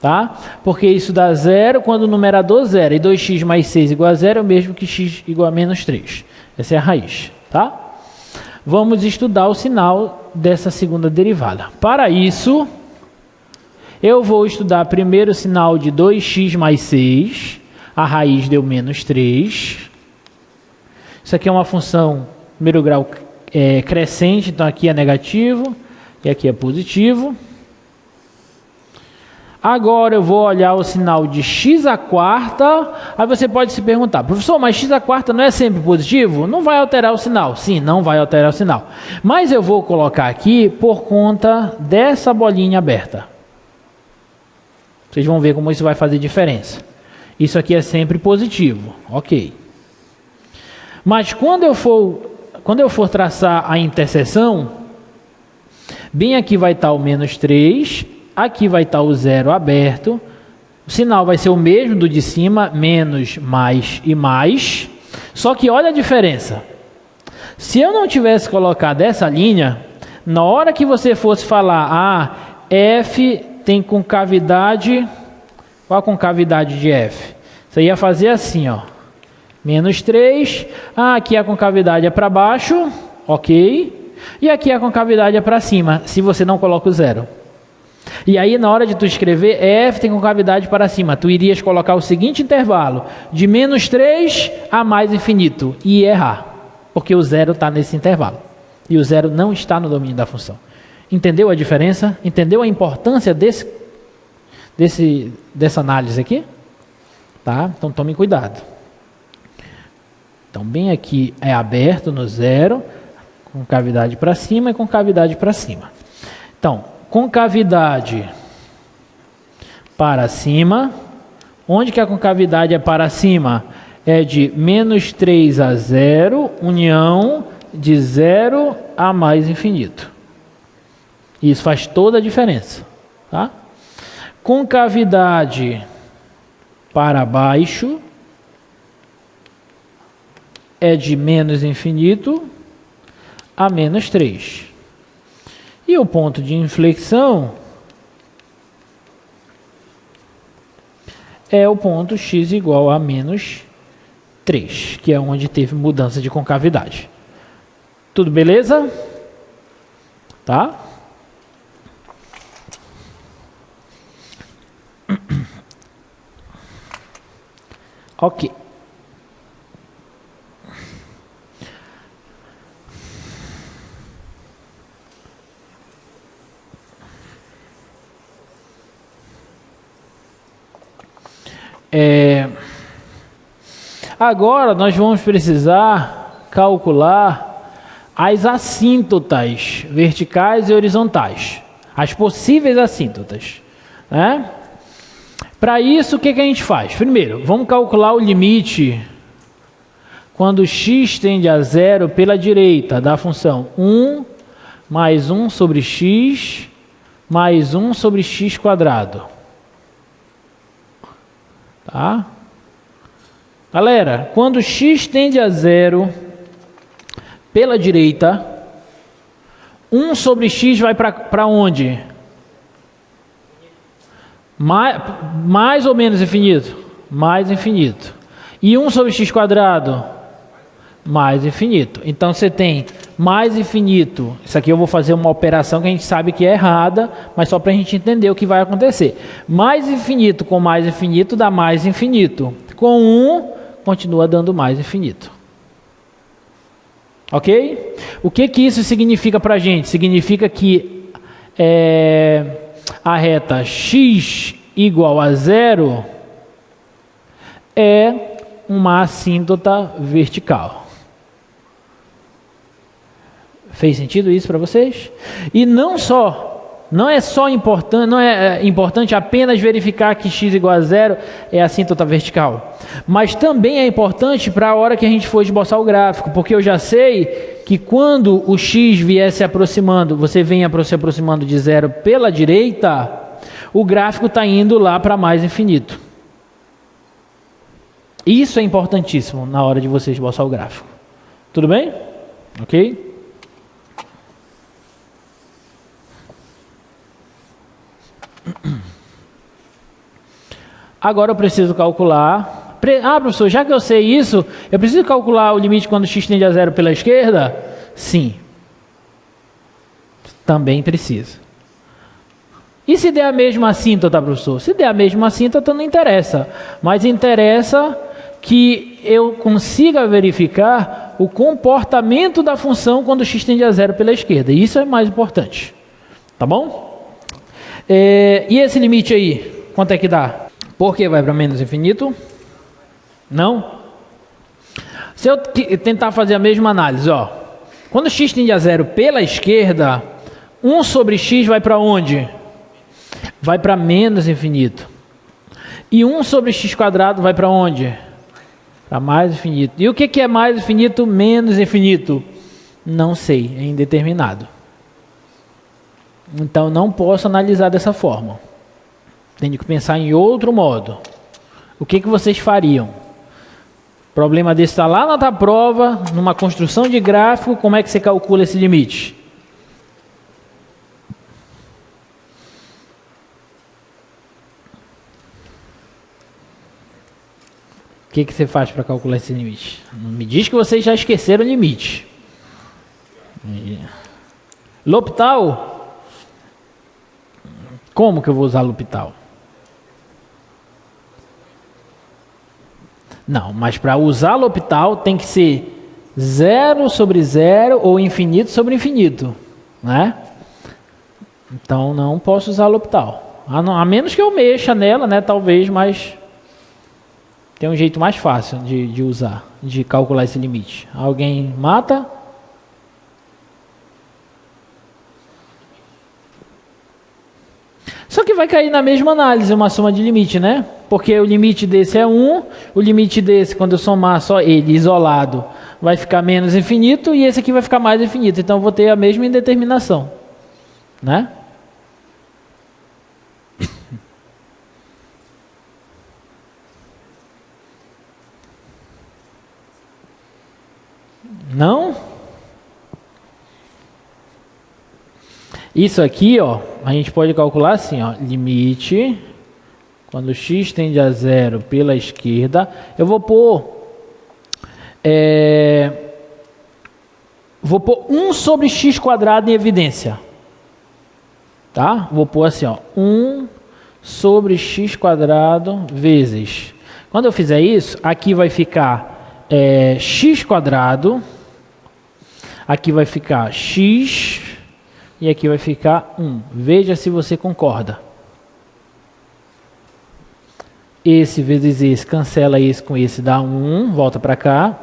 Tá? Porque isso dá 0 quando o numerador zero. E 2x mais 6 igual a 0 é o mesmo que x igual a menos 3. Essa é a raiz. Tá? Vamos estudar o sinal dessa segunda derivada. Para isso, eu vou estudar primeiro o sinal de 2x mais 6. A raiz deu menos 3. Isso aqui é uma função primeiro grau crescente, então aqui é negativo e aqui é positivo. Agora eu vou olhar o sinal de x à quarta. Aí você pode se perguntar, professor, mas x à quarta não é sempre positivo? Não vai alterar o sinal. Sim, não vai alterar o sinal. Mas eu vou colocar aqui por conta dessa bolinha aberta. Vocês vão ver como isso vai fazer diferença. Isso aqui é sempre positivo. Ok. Mas quando eu for traçar a interseção, bem aqui vai estar o menos 3. Aqui vai estar o zero aberto, o sinal vai ser o mesmo do de cima, menos, mais e mais, só que olha a diferença. Se eu não tivesse colocado essa linha, Na hora que você fosse falar, f tem concavidade, qual a concavidade de f? Você ia fazer assim, ó, menos 3, aqui a concavidade é para baixo, ok, e aqui a concavidade é para cima, se você não coloca o zero. E aí na hora de tu escrever, f tem concavidade para cima, tu irias colocar o seguinte intervalo, de menos 3 a mais infinito, e errar, porque o zero está nesse intervalo, e o zero não está no domínio da função. Entendeu a diferença? Entendeu a importância dessa análise aqui? Tá? Então tome cuidado. Então bem aqui é aberto no zero, concavidade para cima e concavidade para cima. Então, concavidade para cima, onde que a concavidade é para cima? É de menos 3 a 0, união de 0 a mais infinito. Isso faz toda a diferença. Tá? Concavidade para baixo é de menos infinito a menos 3. E o ponto de inflexão é o ponto x igual a menos 3, que é onde teve mudança de concavidade. Tudo beleza? Tá? Ok. Agora nós vamos precisar calcular as assíntotas verticais e horizontais, as possíveis assíntotas, né? Para isso, o que a gente faz? Primeiro, vamos calcular o limite quando x tende a zero pela direita da função 1 mais 1 sobre x mais 1 sobre x quadrado. Tá? Galera, quando x tende a zero pela direita, 1 sobre x vai para onde? Mais ou menos infinito? Mais infinito. E 1 sobre x quadrado? Mais infinito. Então você tem mais infinito. Isso aqui eu vou fazer uma operação que a gente sabe que é errada, mas só para a gente entender o que vai acontecer. Mais infinito com mais infinito dá mais infinito. Com 1, continua dando mais infinito. Ok? O que isso significa para a gente? Significa que a reta x igual a 0 é uma assíntota vertical. Fez sentido isso para vocês? E não é importante apenas verificar que x igual a 0 é assíntota vertical, mas também é importante para a hora que a gente for esboçar o gráfico, porque eu já sei que quando o x vier se aproximando, você venha se aproximando de 0 pela direita, o gráfico está indo lá para mais infinito. Isso é importantíssimo na hora de você esboçar o gráfico. Tudo bem? Ok? Agora eu preciso calcular. Professor, já que eu sei isso, eu preciso calcular o limite quando x tende a 0 pela esquerda? Sim. Também precisa. E se der a mesma assíntota, professor? Se der a mesma assíntota, não interessa. Mas interessa que eu consiga verificar o comportamento da função quando x tende a 0 pela esquerda. Isso é mais importante. Tá bom? E esse limite aí? Quanto é que dá? Por que vai para menos infinito? Não? Se eu tentar fazer a mesma análise, ó. Quando x tende a 0 pela esquerda, 1 sobre x vai para onde? Vai para menos infinito. E 1 sobre x quadrado vai para onde? Para mais infinito. E o que é mais infinito, menos infinito? Não sei, é indeterminado. Então não posso analisar dessa forma. Tenho que pensar em outro modo. O que vocês fariam? O problema desse está lá na tua prova, numa construção de gráfico, como é que você calcula esse limite? O que você faz para calcular esse limite? Não me diz que vocês já esqueceram o limite. L'Hopital? Como que eu vou usar L'Hopital? Não, mas para usar L'Hopital tem que ser 0 sobre 0 ou infinito sobre infinito, né? Então não posso usar L'Hopital. A menos que eu mexa nela, né? Talvez, mas tem um jeito mais fácil de usar, de calcular esse limite. Alguém mata? Só que vai cair na mesma análise uma soma de limite, né? Porque o limite desse é 1, o limite desse, quando eu somar só ele isolado, vai ficar menos infinito, e esse aqui vai ficar mais infinito. Então eu vou ter a mesma indeterminação, né? Não? Isso aqui, ó, a gente pode calcular assim, ó, limite, quando x tende a 0 pela esquerda, eu vou pôr 1 sobre x quadrado em evidência, tá? Vou pôr assim, ó, 1 sobre x quadrado vezes. Quando eu fizer isso, aqui vai ficar x quadrado, aqui vai ficar x e aqui vai ficar 1. Veja se você concorda. Esse vezes esse, cancela esse com esse, dá 1, volta para cá.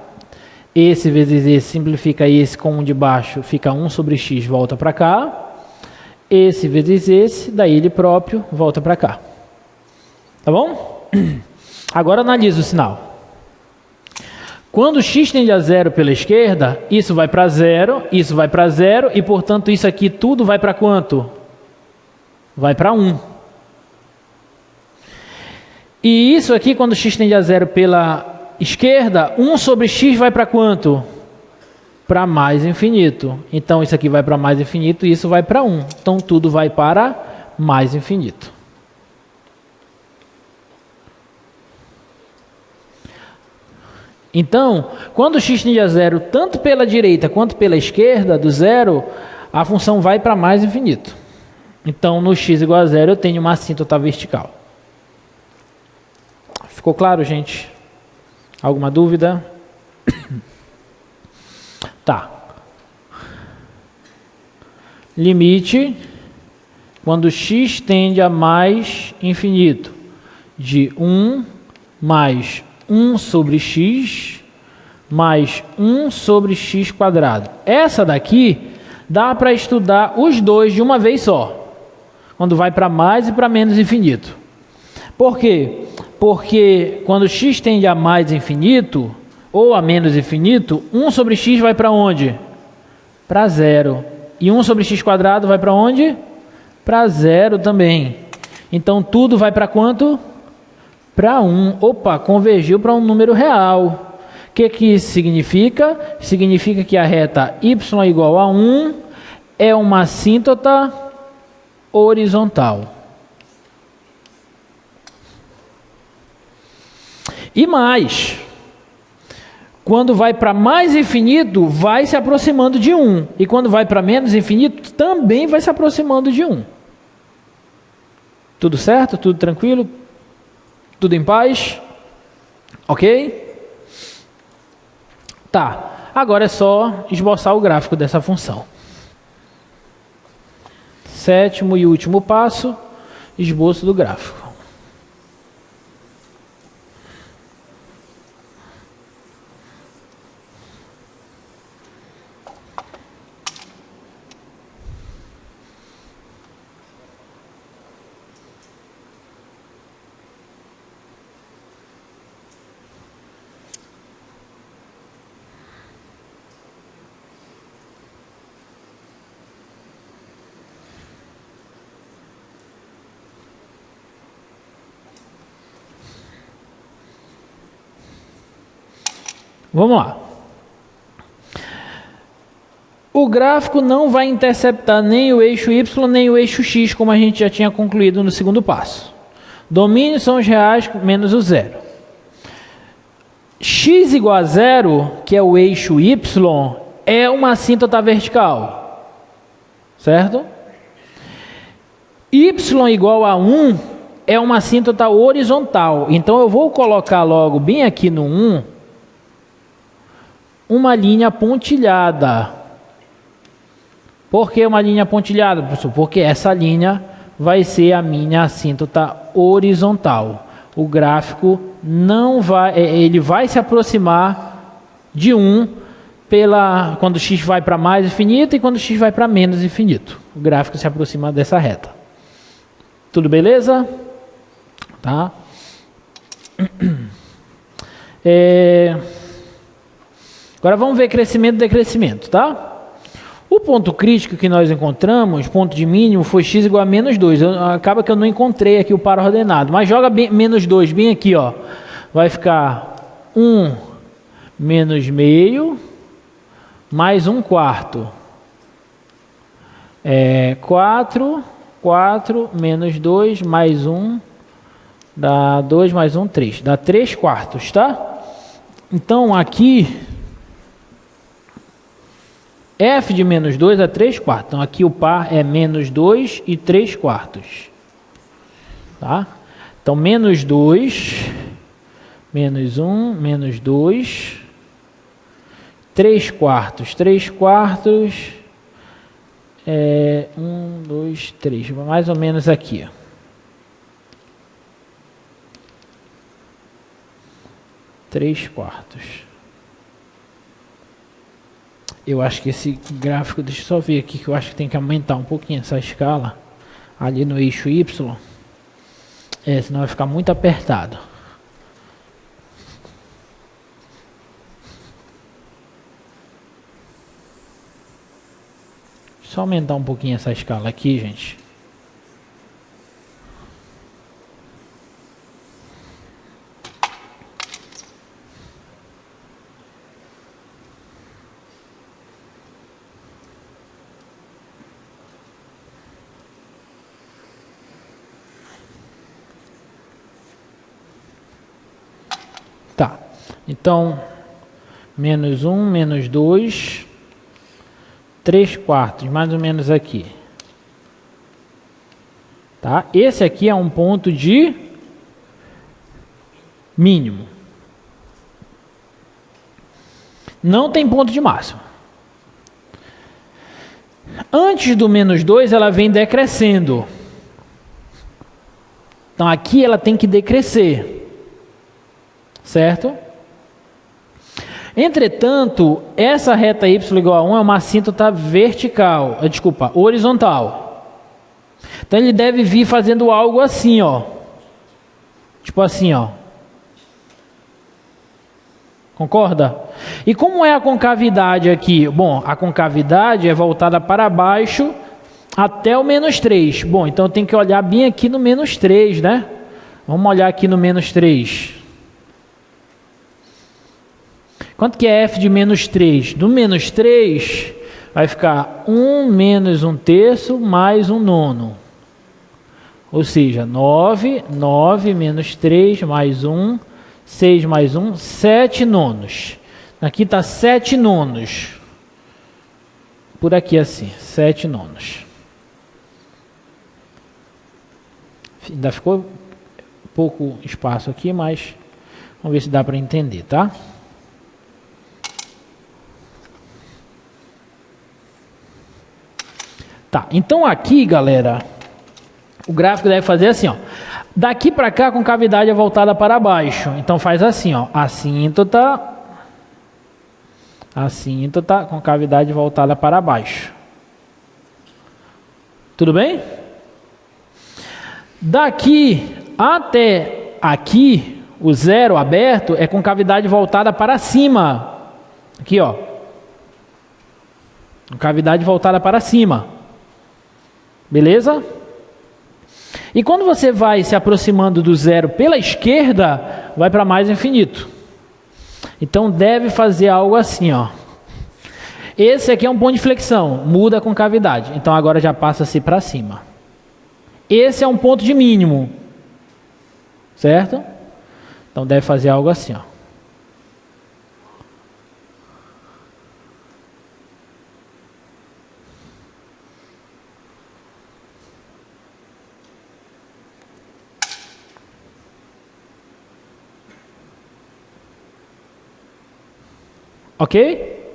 Esse vezes esse, simplifica esse com 1 de baixo, fica 1 sobre x, volta para cá. Esse vezes esse, dá ele próprio, volta para cá. Tá bom? Agora analisa o sinal. Quando x tende a 0 pela esquerda, isso vai para 0, isso vai para 0, e portanto isso aqui tudo vai para quanto? Vai para 1. E isso aqui, quando x tende a 0 pela esquerda, 1 sobre x vai para quanto? Para mais infinito. Então isso aqui vai para mais infinito e isso vai para 1. Então tudo vai para mais infinito. Então, quando x tende a 0, tanto pela direita quanto pela esquerda do zero, a função vai para mais infinito. Então, no x igual a 0, eu tenho uma assíntota vertical. Ficou claro, gente? Alguma dúvida? Tá. Limite, quando x tende a mais infinito, de 1 mais 1 sobre x mais 1 sobre x quadrado. Essa daqui dá para estudar os dois de uma vez só, quando vai para mais e para menos infinito. Por quê? Porque quando x tende a mais infinito ou a menos infinito, 1 sobre x vai para onde? Para 0. E 1 sobre x quadrado vai para onde? Para 0 também. Então tudo vai para quanto? Para 1. Opa, convergiu para um número real. O que isso significa? Significa que a reta y igual a 1 é uma assíntota horizontal. E mais, quando vai para mais infinito, vai se aproximando de 1. E quando vai para menos infinito, também vai se aproximando de 1. Tudo certo? Tudo tranquilo? Tudo em paz? Ok? Tá, agora é só esboçar o gráfico dessa função. Sétimo e último passo, esboço do gráfico. Vamos lá. O gráfico não vai interceptar nem o eixo Y nem o eixo X, como a gente já tinha concluído no segundo passo. Domínios são os reais menos o zero. x igual a zero, que é o eixo y, é uma assíntota vertical, certo? Y igual a 1 é uma assíntota horizontal. Então eu vou colocar logo bem aqui no 1 uma linha pontilhada. Por que uma linha pontilhada, professor? Porque essa linha vai ser a minha assíntota horizontal. O gráfico não vai, ele vai se aproximar de 1 quando x vai para mais infinito e quando x vai para menos infinito. O gráfico se aproxima dessa reta. Tudo beleza? Tá? Agora vamos ver crescimento e decrescimento, tá? O ponto crítico que nós encontramos, ponto de mínimo, foi x igual a menos 2. Acaba que eu não encontrei aqui o par ordenado, mas joga menos 2 bem aqui, ó. Vai ficar 1 menos meio mais 1 quarto. 4 menos 2 mais 1 dá 2 mais 1, 3. Dá 3 quartos, tá? Então aqui f de menos 2 é 3 quartos. Então aqui o par é menos 2 e 3 quartos. Tá? Então menos 2, menos 1, menos 2, 3 quartos. 3 quartos, 1, 2, 3. Mais ou menos aqui. Três quartos. Eu acho que esse gráfico, deixa eu só ver aqui, que eu acho que tem que aumentar um pouquinho essa escala ali no eixo Y, senão vai ficar muito apertado. Só aumentar um pouquinho essa escala aqui, gente. Tá, então, menos 1, menos 2, 3 quartos, mais ou menos aqui. Tá? Esse aqui é um ponto de mínimo. Não tem ponto de máximo. Antes do menos 2, ela vem decrescendo. Então, aqui ela tem que decrescer. Certo? Entretanto, essa reta y igual a 1 é uma assíntota vertical, horizontal. Então ele deve vir fazendo algo assim, ó. Tipo assim, ó. Concorda? E como é a concavidade aqui? Bom, a concavidade é voltada para baixo até o menos 3. Bom, então tem que olhar bem aqui no menos 3, né? Vamos olhar aqui no menos 3. Quanto que é f de menos 3? Do menos 3 vai ficar 1 menos 1 terço mais 1 nono. Ou seja, 9 menos 3 mais 1, 6 mais 1, 7 nonos. Aqui está 7 nonos. Por aqui assim, 7 nonos. Ainda ficou pouco espaço aqui, mas vamos ver se dá para entender, tá? Tá, então aqui, galera, o gráfico deve fazer assim, ó. Daqui para cá, a concavidade é voltada para baixo. Então faz assim, ó. Assíntota, concavidade voltada para baixo. Tudo bem? Daqui até aqui, o zero aberto é concavidade voltada para cima. Aqui, ó. Concavidade voltada para cima. Beleza? E quando você vai se aproximando do zero pela esquerda, vai para mais infinito. Então deve fazer algo assim, ó. Esse aqui é um ponto de flexão, muda a concavidade. Então agora já passa-se para cima. Esse é um ponto de mínimo. Certo? Então deve fazer algo assim, ó. Ok?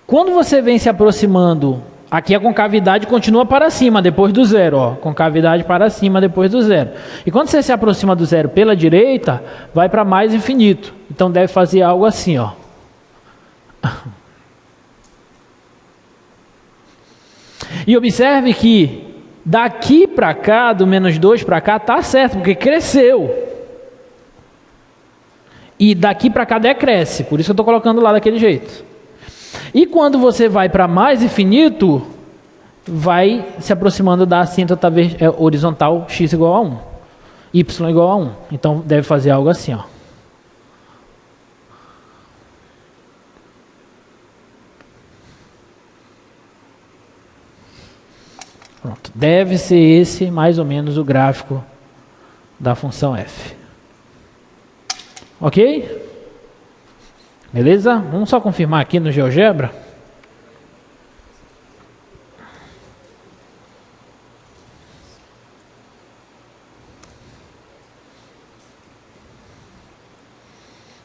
Quando você vem se aproximando, aqui a concavidade continua para cima depois do zero, ó, concavidade para cima depois do zero. E quando você se aproxima do zero pela direita, vai para mais infinito. Então deve fazer algo assim, ó. E observe que daqui para cá, do menos 2 para cá, tá certo, porque cresceu. E daqui para cá decresce, por isso que eu estou colocando lá daquele jeito. E quando você vai para mais infinito, vai se aproximando da assíntota horizontal x igual a 1, y igual a 1. Então deve fazer algo assim, ó. Pronto. Deve ser esse mais ou menos o gráfico da função f. Ok? Beleza? Vamos só confirmar aqui no GeoGebra.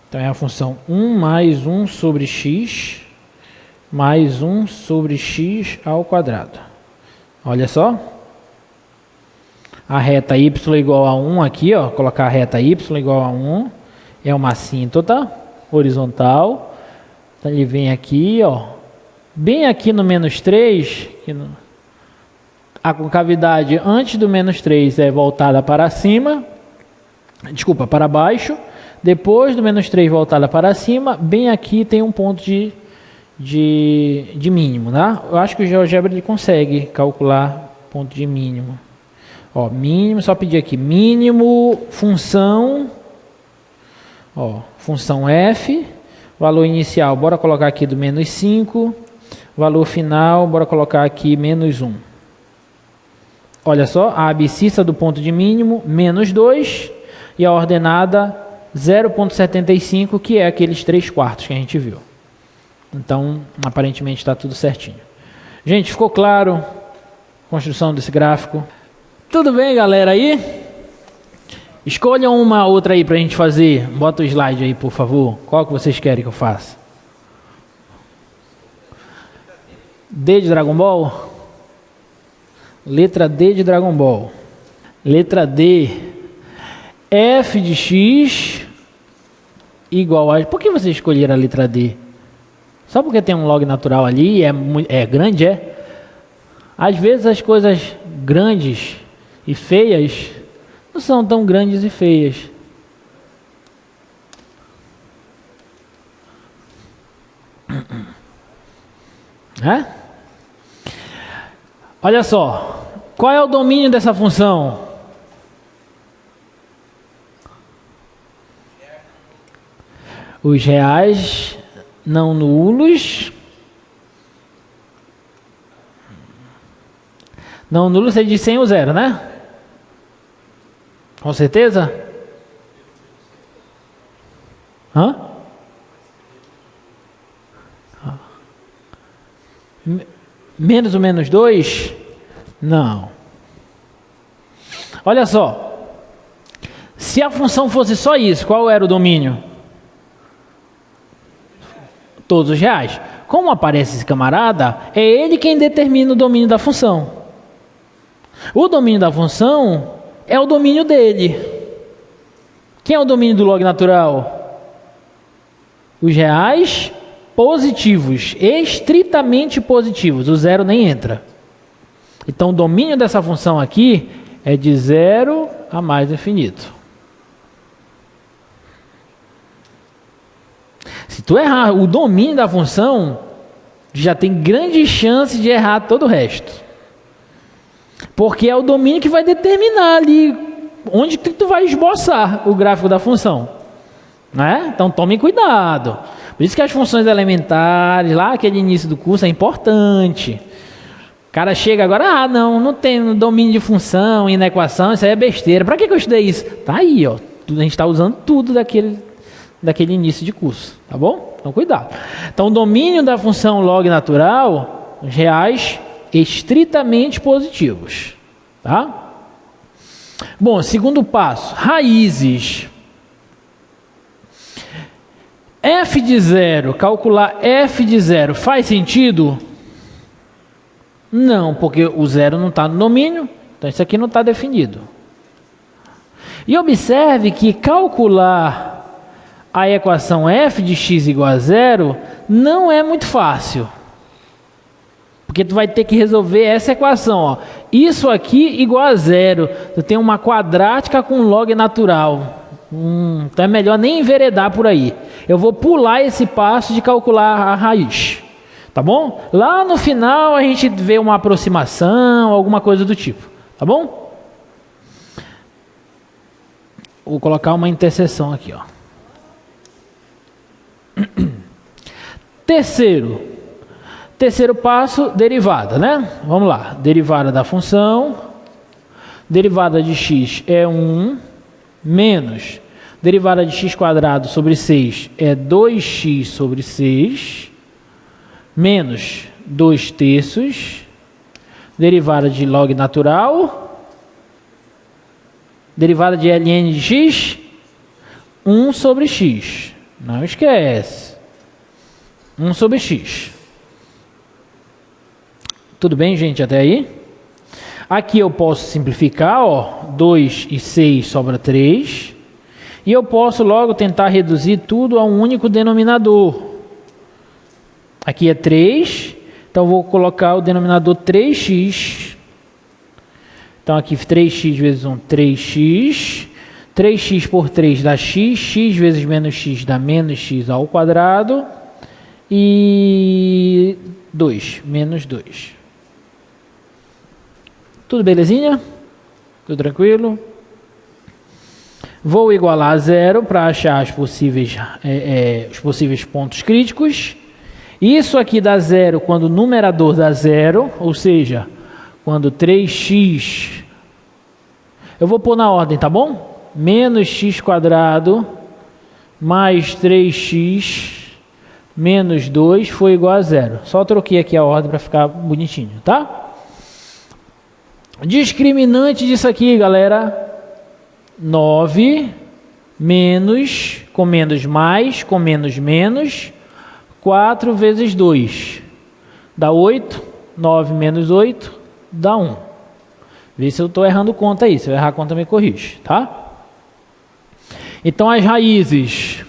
Então é a função 1 mais 1 sobre x mais 1 sobre x ao quadrado. Olha só. A reta y igual a 1 aqui, ó, colocar a reta y igual a 1 é uma assíntota horizontal. Então ele vem aqui, ó, bem aqui no menos 3, a concavidade antes do menos 3 é voltada para cima, desculpa, para baixo. Depois do menos 3 voltada para cima, bem aqui tem um ponto de mínimo, né? Eu acho que o GeoGebra ele consegue calcular ponto de mínimo. Ó, mínimo, só pedir aqui, mínimo, função, ó, função f, valor inicial, bora colocar aqui do menos 5, valor final, bora colocar aqui menos 1. Olha só, a abscissa do ponto de mínimo, menos 2, e a ordenada 0,75, que é aqueles 3/4 que a gente viu. Então, aparentemente está tudo certinho. Gente, ficou claro a construção desse gráfico? Tudo bem, galera, aí? Escolham uma outra aí para a gente fazer. Bota o slide aí, por favor. Qual que vocês querem que eu faça? D de Dragon Ball? Letra D de Dragon Ball. Letra D. F de x igual a... Por que vocês escolheram a letra D? Só porque tem um log natural ali, é grande, é? Às vezes as coisas grandes e feias não são tão grandes e feias. É? Olha só, qual é o domínio dessa função? Os reais não nulos. Não nulo você diz 100 ou 0, né? Com certeza? Hã? Menos ou menos 2? Não. Olha só. Se a função fosse só isso, qual era o domínio? Todos os reais. Como aparece esse camarada, é ele quem determina o domínio da função. O domínio da função é o domínio dele. Quem é o domínio do log natural? Os reais positivos, estritamente positivos. O zero nem entra. Então o domínio dessa função aqui é de 0 a mais infinito. Se tu errar o domínio da função, já tem grande chance de errar todo o resto. Porque é o domínio que vai determinar ali onde que tu vai esboçar o gráfico da função. Né? Então tome cuidado. Por isso que as funções elementares, lá aquele início do curso, é importante. O cara chega agora, não tem domínio de função e na equação, isso aí é besteira. Para que eu estudei isso? Tá aí, ó. A gente está usando tudo daquele início de curso, tá bom? Então cuidado. Então o domínio da função log natural, os reais estritamente positivos, tá? Bom, segundo passo, raízes. F de zero, calcular f de zero faz sentido? Não, porque o zero não está no domínio, então isso aqui não está definido. E observe que calcular a equação f de x igual a zero não é muito fácil. Porque tu vai ter que resolver essa equação, ó. Isso aqui igual a zero. Tu tem uma quadrática com log natural. Então é melhor nem enveredar por aí. Eu vou pular esse passo de calcular a raiz. Tá bom? Lá no final a gente vê uma aproximação, alguma coisa do tipo. Tá bom? Vou colocar uma interseção aqui, ó. Terceiro passo, derivada, né? Vamos lá. Derivada da função. Derivada de x é 1 menos derivada de x quadrado sobre 6 é 2x sobre 6 menos 2 terços. Derivada de log natural. Derivada de ln de x 1 sobre x. Não esquece. 1 sobre x. Tudo bem, gente, até aí? Aqui eu posso simplificar, ó, 2 e 6 sobra 3. E eu posso logo tentar reduzir tudo a um único denominador. Aqui é 3, então vou colocar o denominador 3x. Então aqui 3x vezes 1, 3x. 3x por 3 dá x, x vezes menos x dá menos x ao quadrado. E 2, menos 2. Tudo belezinha? Tudo tranquilo? Vou igualar a zero para achar os possíveis pontos críticos. Isso aqui dá zero quando o numerador dá zero, ou seja, quando 3x... Eu vou pôr na ordem, tá bom? Menos x quadrado mais 3x menos 2 foi igual a zero. Só troquei aqui a ordem para ficar bonitinho, tá? Discriminante disso aqui, galera, 9 menos, com menos mais, com menos menos, 4 vezes 2, dá 8, 9 menos 8, dá 1. Vê se eu estou errando conta aí, se eu errar a conta me corrige, tá? Então as raízes,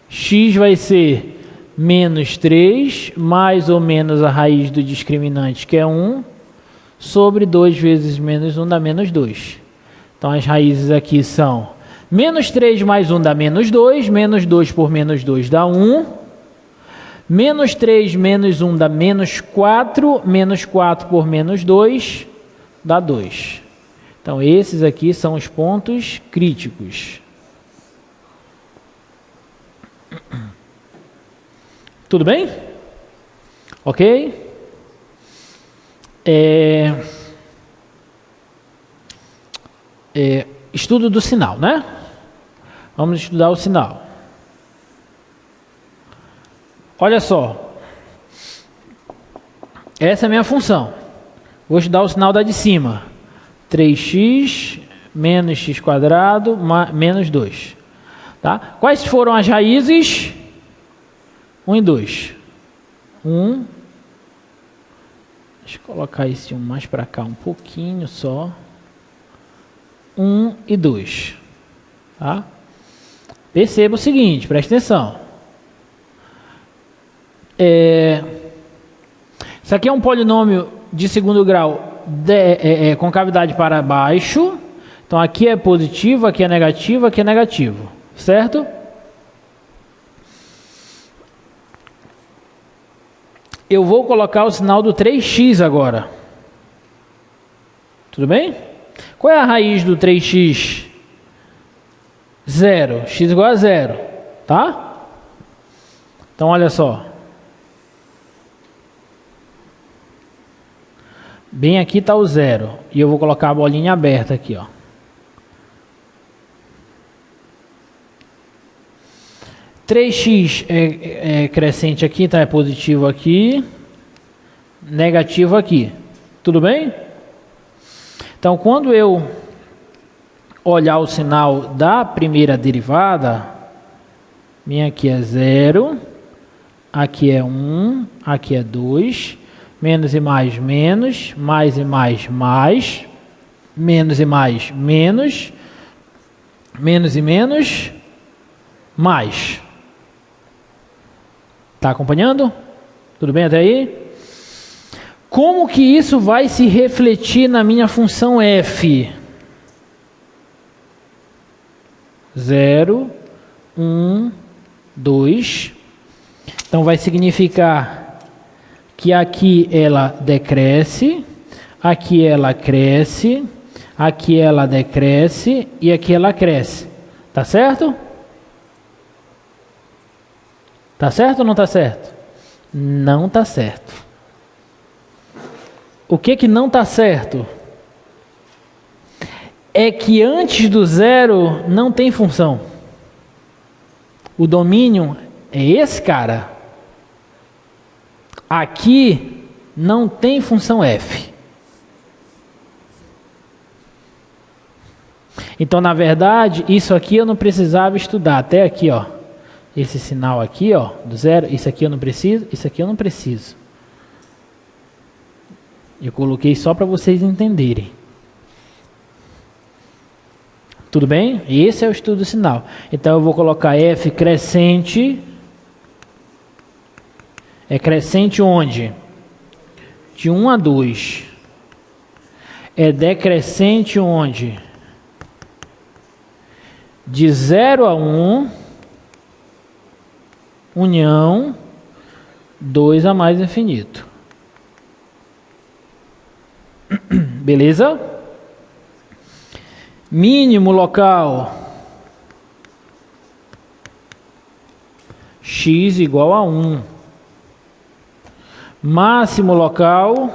x vai ser menos 3, mais ou menos a raiz do discriminante, que é 1, sobre 2 vezes menos 1 dá menos 2. Então as raízes aqui são menos 3 mais 1 dá menos 2, menos 2 por menos 2 dá 1, menos 3 menos 1 dá menos 4, menos 4 por menos 2 dá 2. Então esses aqui são os pontos críticos. Tudo bem? Ok? Estudo do sinal, né? Vamos estudar o sinal. Olha só. Essa é a minha função. Vou estudar o sinal da de cima. 3x menos x quadrado menos 2. Tá? Quais foram as raízes? 1 e 2. 1. Deixa eu colocar esse 1 mais para cá um pouquinho só. 1 e 2. Tá? Perceba o seguinte, preste atenção. Isso aqui é um polinômio de segundo grau com cavidade para baixo. Então aqui é positivo, aqui é negativo, aqui é negativo. Certo? Eu vou colocar o sinal do 3x agora. Tudo bem? Qual é a raiz do 3x? 0. X igual a 0. Tá? Então, olha só. Bem aqui está o 0. E eu vou colocar a bolinha aberta aqui, ó. (3x) é crescente aqui, então é positivo aqui, negativo aqui. Tudo bem? Então, quando eu olhar o sinal da primeira derivada, minha aqui é 0, aqui é 1, aqui é 2, menos e mais, mais e mais, menos e mais, menos e menos, mais. Está acompanhando? Tudo bem até aí? Como que isso vai se refletir na minha função f? 0, 1, 2. Então vai significar que aqui ela decresce, aqui ela cresce, aqui ela decresce e aqui ela cresce. Tá certo? Tá certo ou não tá certo? Não tá certo. O que não tá certo? É que antes do zero não tem função. O domínio é esse cara. Aqui não tem função f. Então, na verdade, isso aqui eu não precisava estudar. Até aqui, ó. Esse sinal aqui, ó, do zero. Isso aqui eu não preciso, isso aqui eu não preciso. Eu coloquei só para vocês entenderem. Tudo bem? Esse é o estudo do sinal. Então eu vou colocar f crescente. É crescente onde? De 1 a 2. É decrescente onde? De 0 a 1. União 2 a mais infinito. Beleza? Mínimo local x igual a 1. Máximo local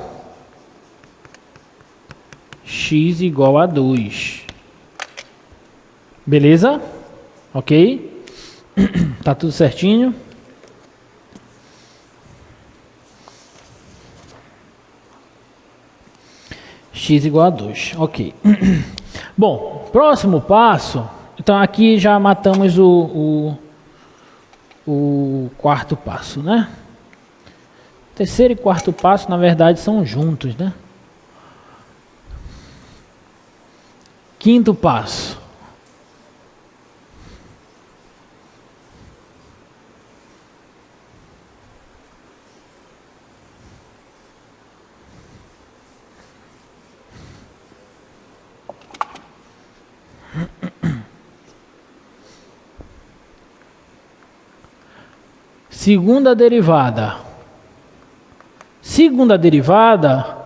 x igual a 2. Beleza? Ok? Tá tudo certinho? X igual a 2, ok. Bom, próximo passo. Então aqui já matamos o quarto passo, né? Terceiro e quarto passo, na verdade, são juntos, né? Quinto passo. Segunda derivada. Segunda derivada,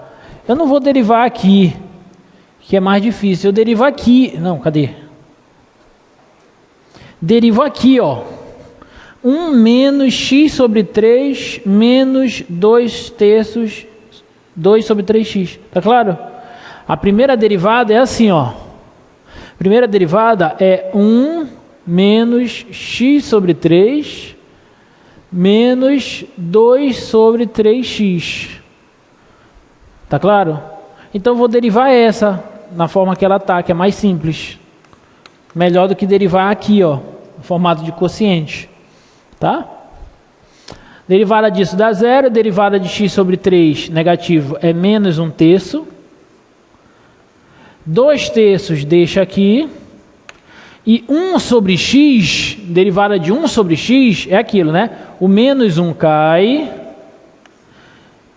eu não vou derivar aqui, que é mais difícil. Eu derivo aqui. Não, cadê? Derivo aqui, ó. 1 menos x sobre 3 menos 2 terços 2 sobre 3x. Tá claro? A primeira derivada é assim, ó. A primeira derivada é 1 menos x sobre 3 menos 2 sobre 3x. Tá claro? Então eu vou derivar essa na forma que ela tá, que é mais simples. Melhor do que derivar aqui, ó, no formato de quociente. Tá? Derivada disso dá 0, derivada de x sobre 3 negativo é menos 1 terço. 2 terços deixa aqui. E 1 sobre x, derivada de 1 sobre x, é aquilo, né? O menos 1 cai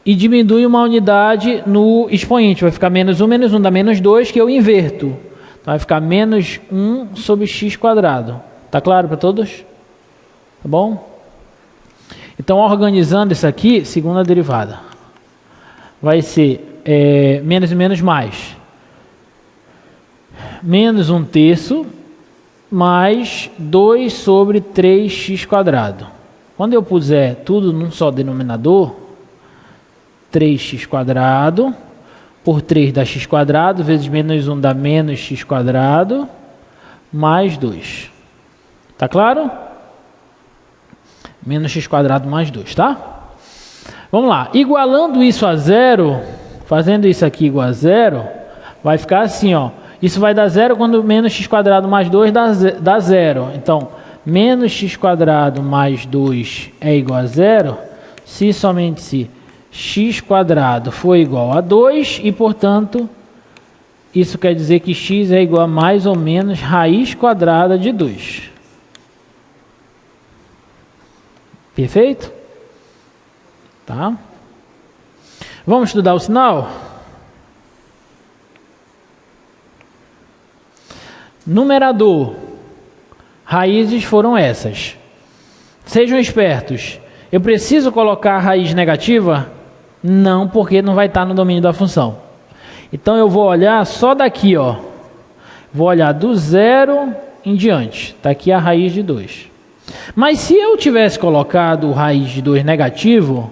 e diminui uma unidade no expoente. Vai ficar menos 1 dá menos 2, que eu inverto. Então vai ficar menos 1 sobre x quadrado. Tá claro para todos? Tá bom? Então, organizando isso aqui, segunda derivada. Vai ser menos e menos mais. Menos 1 terço mais 2 sobre 3x quadrado. Quando eu puser tudo num só denominador, 3x quadrado por 3 dá x quadrado, vezes menos 1 dá menos x quadrado, mais 2. Tá claro? Menos x quadrado mais 2, tá? Vamos lá. Igualando isso a zero, fazendo isso aqui igual a zero, vai ficar assim, ó. Isso vai dar zero quando menos x² mais 2 dá zero. Então, menos x² mais 2 é igual a zero, se somente se x² for igual a 2 e, portanto, isso quer dizer que x é igual a mais ou menos raiz quadrada de 2. Perfeito? Tá? Vamos estudar o sinal? Numerador. Raízes foram essas. Sejam espertos. Eu preciso colocar a raiz negativa? Não, porque não vai estar no domínio da função. Então eu vou olhar só daqui, ó. Vou olhar do zero em diante. Está aqui a raiz de 2. Mas se eu tivesse colocado raiz de 2 negativo,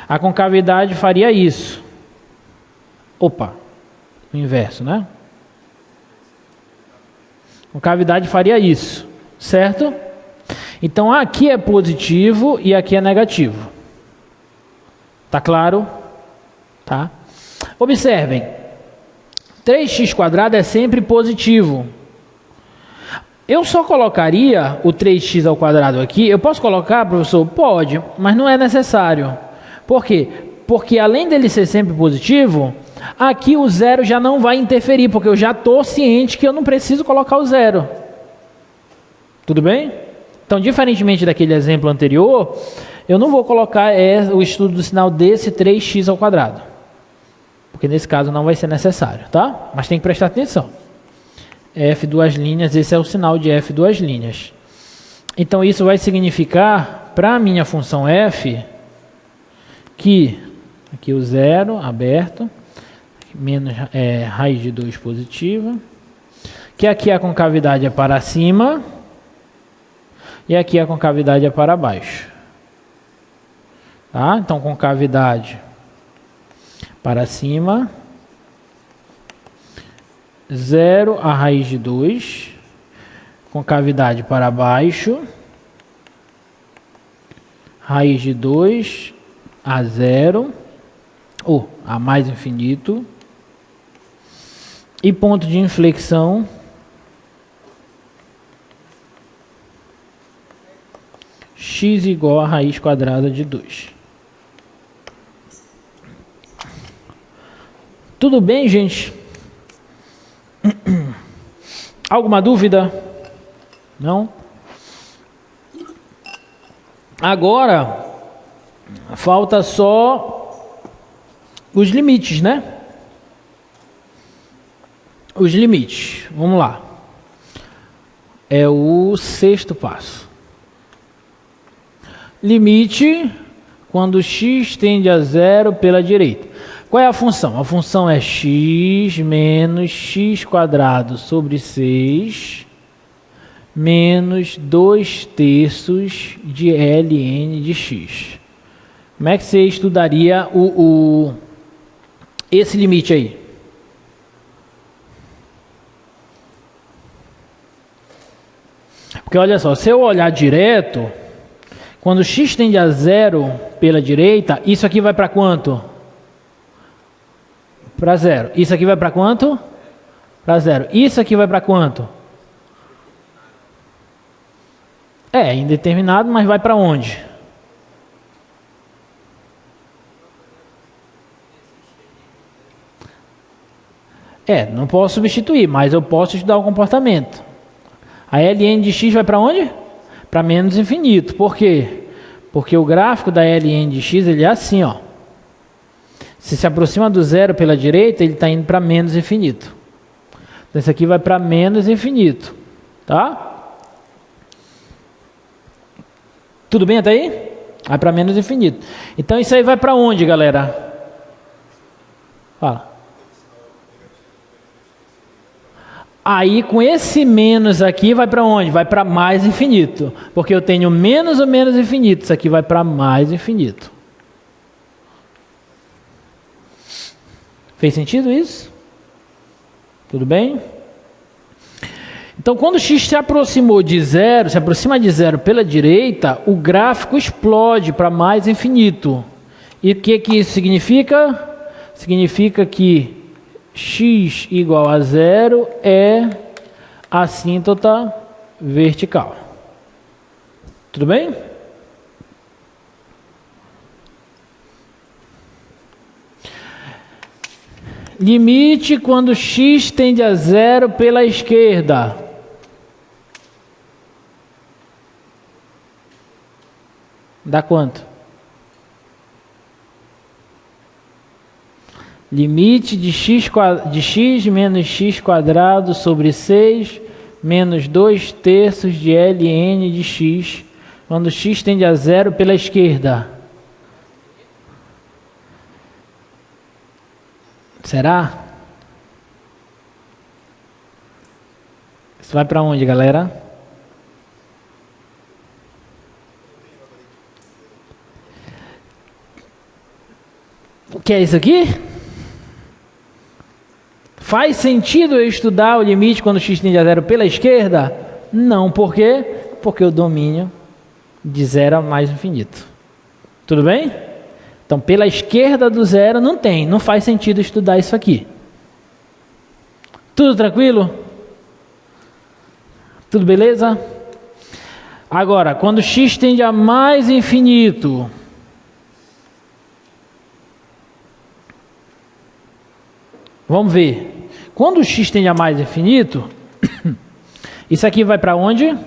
a concavidade faria isso. Opa, o inverso, né? A concavidade faria isso, certo? Então aqui é positivo e aqui é negativo. Tá claro? Tá? Observem, 3x² é sempre positivo. Eu só colocaria o 3x² aqui. Eu posso colocar, professor? Pode, mas não é necessário. Por quê? Porque além dele ser sempre positivo, aqui o zero já não vai interferir, porque eu já estou ciente que eu não preciso colocar o zero. Tudo bem? Então, diferentemente daquele exemplo anterior, eu não vou colocar o estudo do sinal desse 3x², porque nesse caso não vai ser necessário, tá? Mas tem que prestar atenção. F duas linhas, esse é o sinal de F duas linhas. Então isso vai significar, para a minha função F, que aqui o zero aberto, menos raiz de 2 positiva, que aqui a concavidade é para cima, e aqui a concavidade é para baixo. Tá? Então concavidade para cima, 0 a raiz de 2, concavidade para baixo, raiz de 2 a 0, ou a mais infinito, e ponto de inflexão x igual a raiz quadrada de 2. Tudo bem, gente? Alguma dúvida? Não? Agora, falta só os limites, né? Os limites. Vamos lá. É o sexto passo. Limite quando x tende a zero pela direita. Qual é a função? A função é x menos x² sobre 6 menos 2/3 de ln de x. Como é que você estudaria esse limite aí? Porque olha só, se eu olhar direto, quando x tende a zero pela direita, isso aqui vai para quanto? Para zero. Isso aqui vai para quanto? Para zero. Isso aqui vai para quanto? É indeterminado, mas vai para onde? Não posso substituir, mas eu posso estudar o comportamento. A ln de x vai para onde? Para menos infinito. Por quê? Porque o gráfico da ln de x ele é assim, ó. Se aproxima do zero pela direita, ele está indo para menos infinito. Então, esse aqui vai para menos infinito. Tá? Tudo bem até aí? Vai para menos infinito. Então, isso aí vai para onde, galera? Fala. Aí, com esse menos aqui, vai para onde? Vai para mais infinito. Porque eu tenho menos ou menos infinito. Isso aqui vai para mais infinito. Fez sentido isso? Tudo bem? Então, quando x se aproximou de zero, se aproxima de zero pela direita, o gráfico explode para mais infinito. E o que isso significa? Significa que x igual a zero é assíntota vertical. Tudo bem? Limite quando x tende a zero pela esquerda. Dá quanto? Limite de x menos x quadrado sobre 6 menos 2/3 de ln de x, quando x tende a zero pela esquerda. Será? Isso vai para onde, galera? O que é isso aqui? Faz sentido eu estudar o limite quando x tende a zero pela esquerda? Não, por quê? Porque o domínio de zero a mais infinito. Tudo bem? Então, pela esquerda do zero não faz sentido estudar isso aqui. Tudo tranquilo? Tudo beleza? Agora, quando x tende a mais infinito, vamos ver. Quando o x tende a mais infinito, isso aqui vai para onde?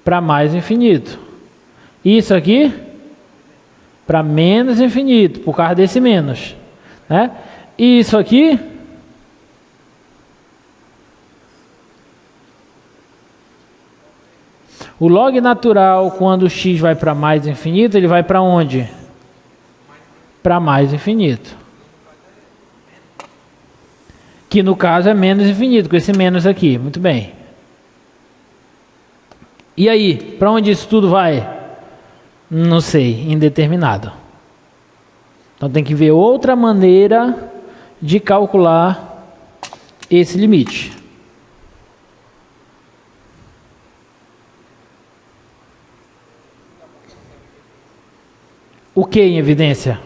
Para mais infinito. Isso aqui para menos infinito, por causa desse menos, né? E isso aqui o log natural, quando o x vai para mais infinito, ele vai para onde? Para mais infinito. Que no caso é menos infinito, com esse menos aqui. Muito bem. E aí, para onde isso tudo vai? Não sei, indeterminado. Então tem que ver outra maneira de calcular esse limite. O que em evidência?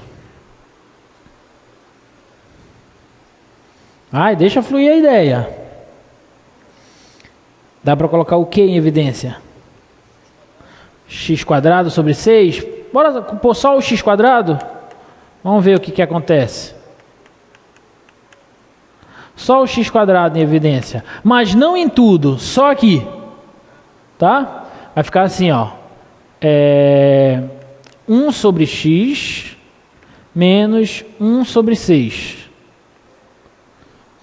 Ai, deixa fluir a ideia. Dá para colocar o que em evidência? X quadrado sobre 6. Bora pôr só o x quadrado? Vamos ver o que acontece. Só o x quadrado em evidência. Mas não em tudo, só aqui. Tá? Vai ficar assim, ó. 1 sobre x menos 1 sobre 6.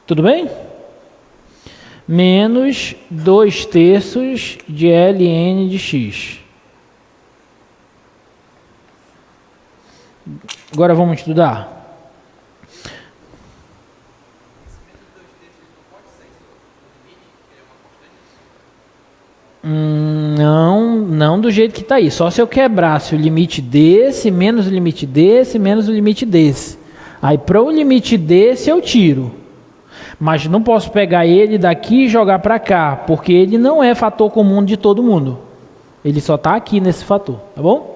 Tudo bem? Menos 2/3 de ln de x. Agora vamos estudar. Não do jeito que está aí. Só se eu quebrasse o limite desse, menos o limite desse, menos o limite desse. Aí para o limite desse eu tiro. Mas não posso pegar ele daqui e jogar para cá, porque ele não é fator comum de todo mundo. Ele só está aqui nesse fator, tá bom?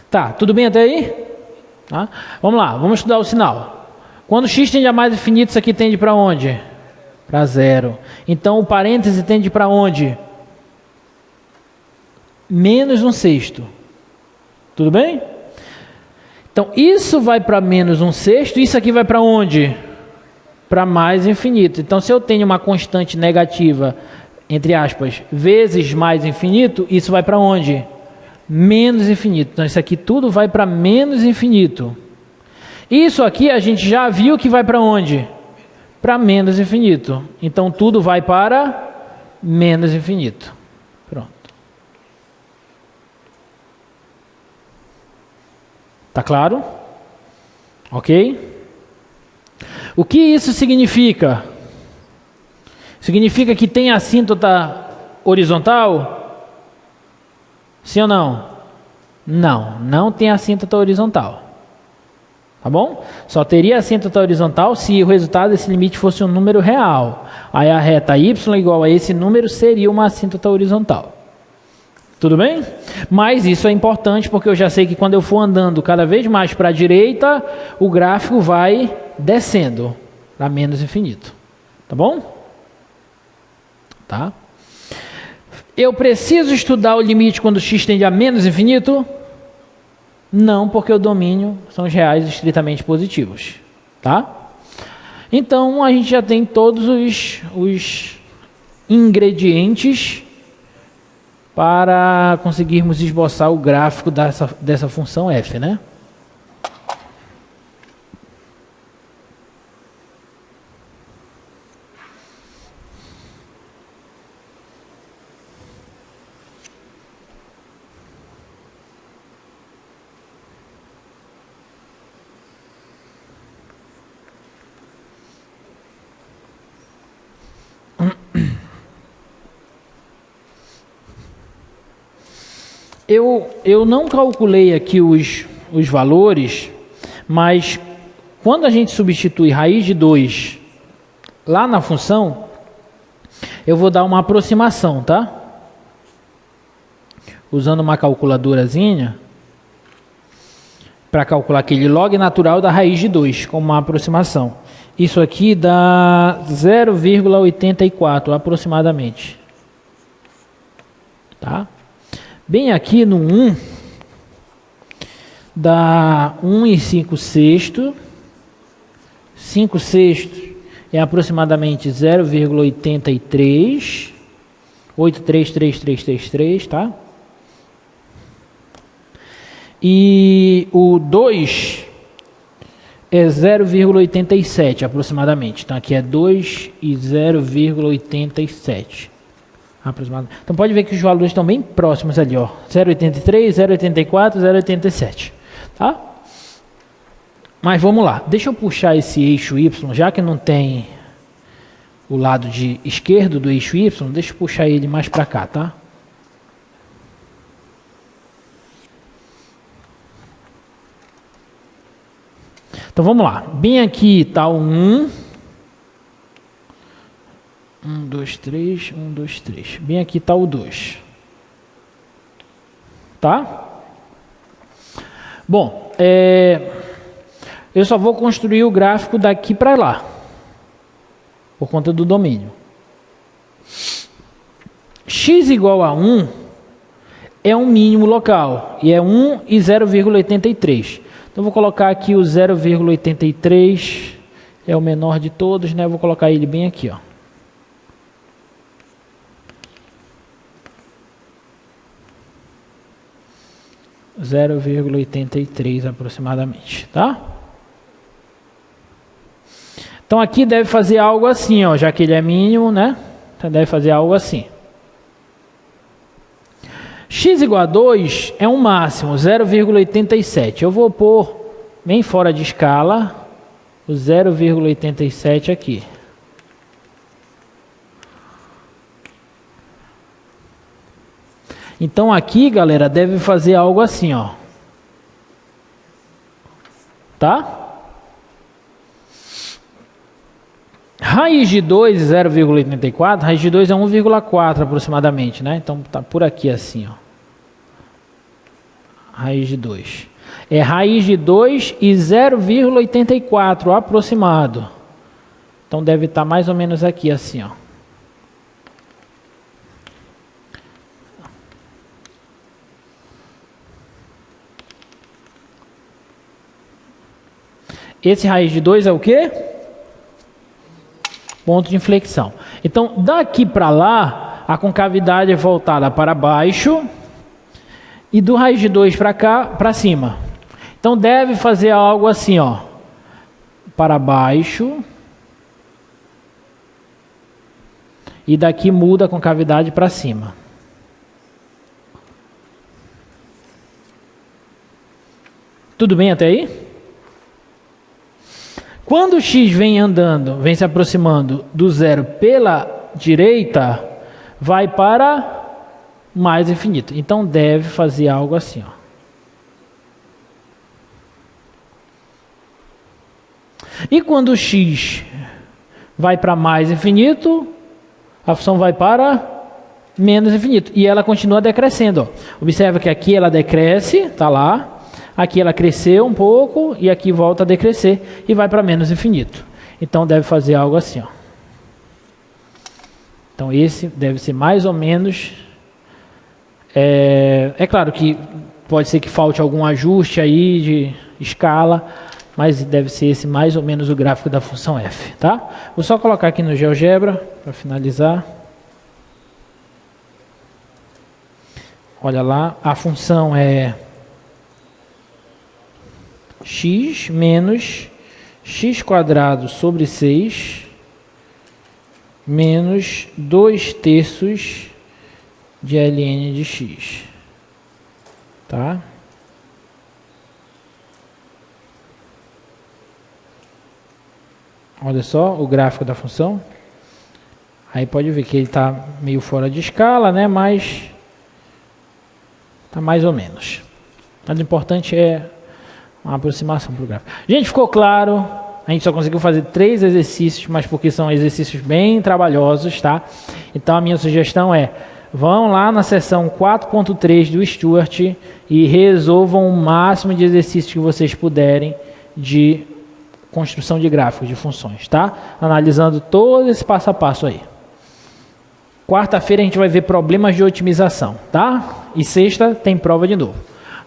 Tá, tudo bem até aí? Tá? Vamos lá, vamos estudar o sinal. Quando x tende a mais infinito, isso aqui tende para onde? Para zero. Então o parêntese tende para onde? Menos 1/6. Tudo bem? Então isso vai para menos 1/6, isso aqui vai para onde? Para mais infinito. Então se eu tenho uma constante negativa, entre aspas, vezes mais infinito, isso vai para onde? Menos infinito. Então isso aqui tudo vai para menos infinito. Isso aqui a gente já viu que vai para onde? Para menos infinito. Então tudo vai para menos infinito. Pronto. Tá claro? Ok? O que isso significa? Significa que tem assíntota horizontal? Sim ou não? Não, não tem assíntota horizontal. Tá bom? Só teria assíntota horizontal se o resultado desse limite fosse um número real. Aí a reta y igual a esse número seria uma assíntota horizontal. Tudo bem? Mas isso é importante porque eu já sei que quando eu for andando cada vez mais para a direita, o gráfico vai descendo para menos infinito. Tá bom? Tá? Eu preciso estudar o limite quando x tende a menos infinito? Não, porque o domínio são os reais estritamente positivos. Tá? Então, a gente já tem todos os ingredientes para conseguirmos esboçar o gráfico dessa função f, né? Eu não calculei aqui os valores, mas quando a gente substitui raiz de 2 lá na função, eu vou dar uma aproximação, tá? Usando uma calculadorazinha para calcular aquele log natural da raiz de 2 como uma aproximação. Isso aqui dá 0,84 aproximadamente. Tá? Bem aqui no 1, dá 1 e 5 sextos. 5 sextos é aproximadamente 0,83. 833333, tá? E o 2 é 0,87 aproximadamente. Então aqui é 2 e 0,87. Então pode ver que os valores estão bem próximos ali, ó. 0,83, 0,84, 0,87, tá? Mas vamos lá. Deixa eu puxar esse eixo Y, já que não tem o lado de esquerdo do eixo Y, deixa eu puxar ele mais para cá, tá? Então vamos lá. Bem aqui está o 1. 1, 2, 3, 1, 2, 3. Bem aqui está o 2. Tá? Bom, eu só vou construir o gráfico daqui para lá, por conta do domínio. X igual a 1 é um mínimo local, e é 1 e 0,83. Então, vou colocar aqui o 0,83, é o menor de todos, né? Vou colocar ele bem aqui, ó. — 0,83 aproximadamente, tá? Então aqui deve fazer algo assim, ó, já que ele é mínimo, né? Então deve fazer algo assim. X igual a 2 é um máximo, 0,87. Eu vou pôr bem fora de escala o 0,87 aqui. Então aqui, galera, deve fazer algo assim, ó. Tá? Raiz de 2, 0,84. Raiz de 2 é 1,4 aproximadamente, né? Então tá por aqui assim, ó. Raiz de 2. É raiz de 2 e 0,84 aproximado. Então deve estar mais ou menos aqui assim, ó. Esse raiz de 2 é o quê? Ponto de inflexão. Então, daqui para lá, a concavidade é voltada para baixo e do raiz de 2 para cá, para cima. Então, deve fazer algo assim, ó. Para baixo. E daqui muda a concavidade para cima. Tudo bem até aí? Quando o x vem andando, vem se aproximando do zero pela direita, vai para mais infinito. Então deve fazer algo assim, ó. E quando o x vai para mais infinito, a função vai para menos infinito. E ela continua decrescendo. Ó. Observa que aqui ela decresce, está lá. Aqui ela cresceu um pouco e aqui volta a decrescer e vai para menos infinito. Então deve fazer algo assim. Ó. Então esse deve ser mais ou menos... É claro que pode ser que falte algum ajuste aí de escala, mas deve ser esse mais ou menos o gráfico da função f, tá? Vou só colocar aqui no GeoGebra para finalizar. Olha lá, a função é x menos x² sobre 6 menos 2/3 de ln de x, tá? Olha só o gráfico da função. Aí pode ver que ele está meio fora de escala, né? Mas está mais ou menos. Mas o importante é uma aproximação para o gráfico. Gente, ficou claro? A gente só conseguiu fazer 3 exercícios, mas porque são exercícios bem trabalhosos, tá? Então a minha sugestão é: vão lá na seção 4.3 do Stuart e resolvam o máximo de exercícios que vocês puderem de construção de gráficos de funções, tá? Analisando todo esse passo a passo aí. Quarta-feira a gente vai ver problemas de otimização, tá? E sexta tem prova de novo.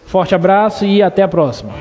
Forte abraço e até a próxima.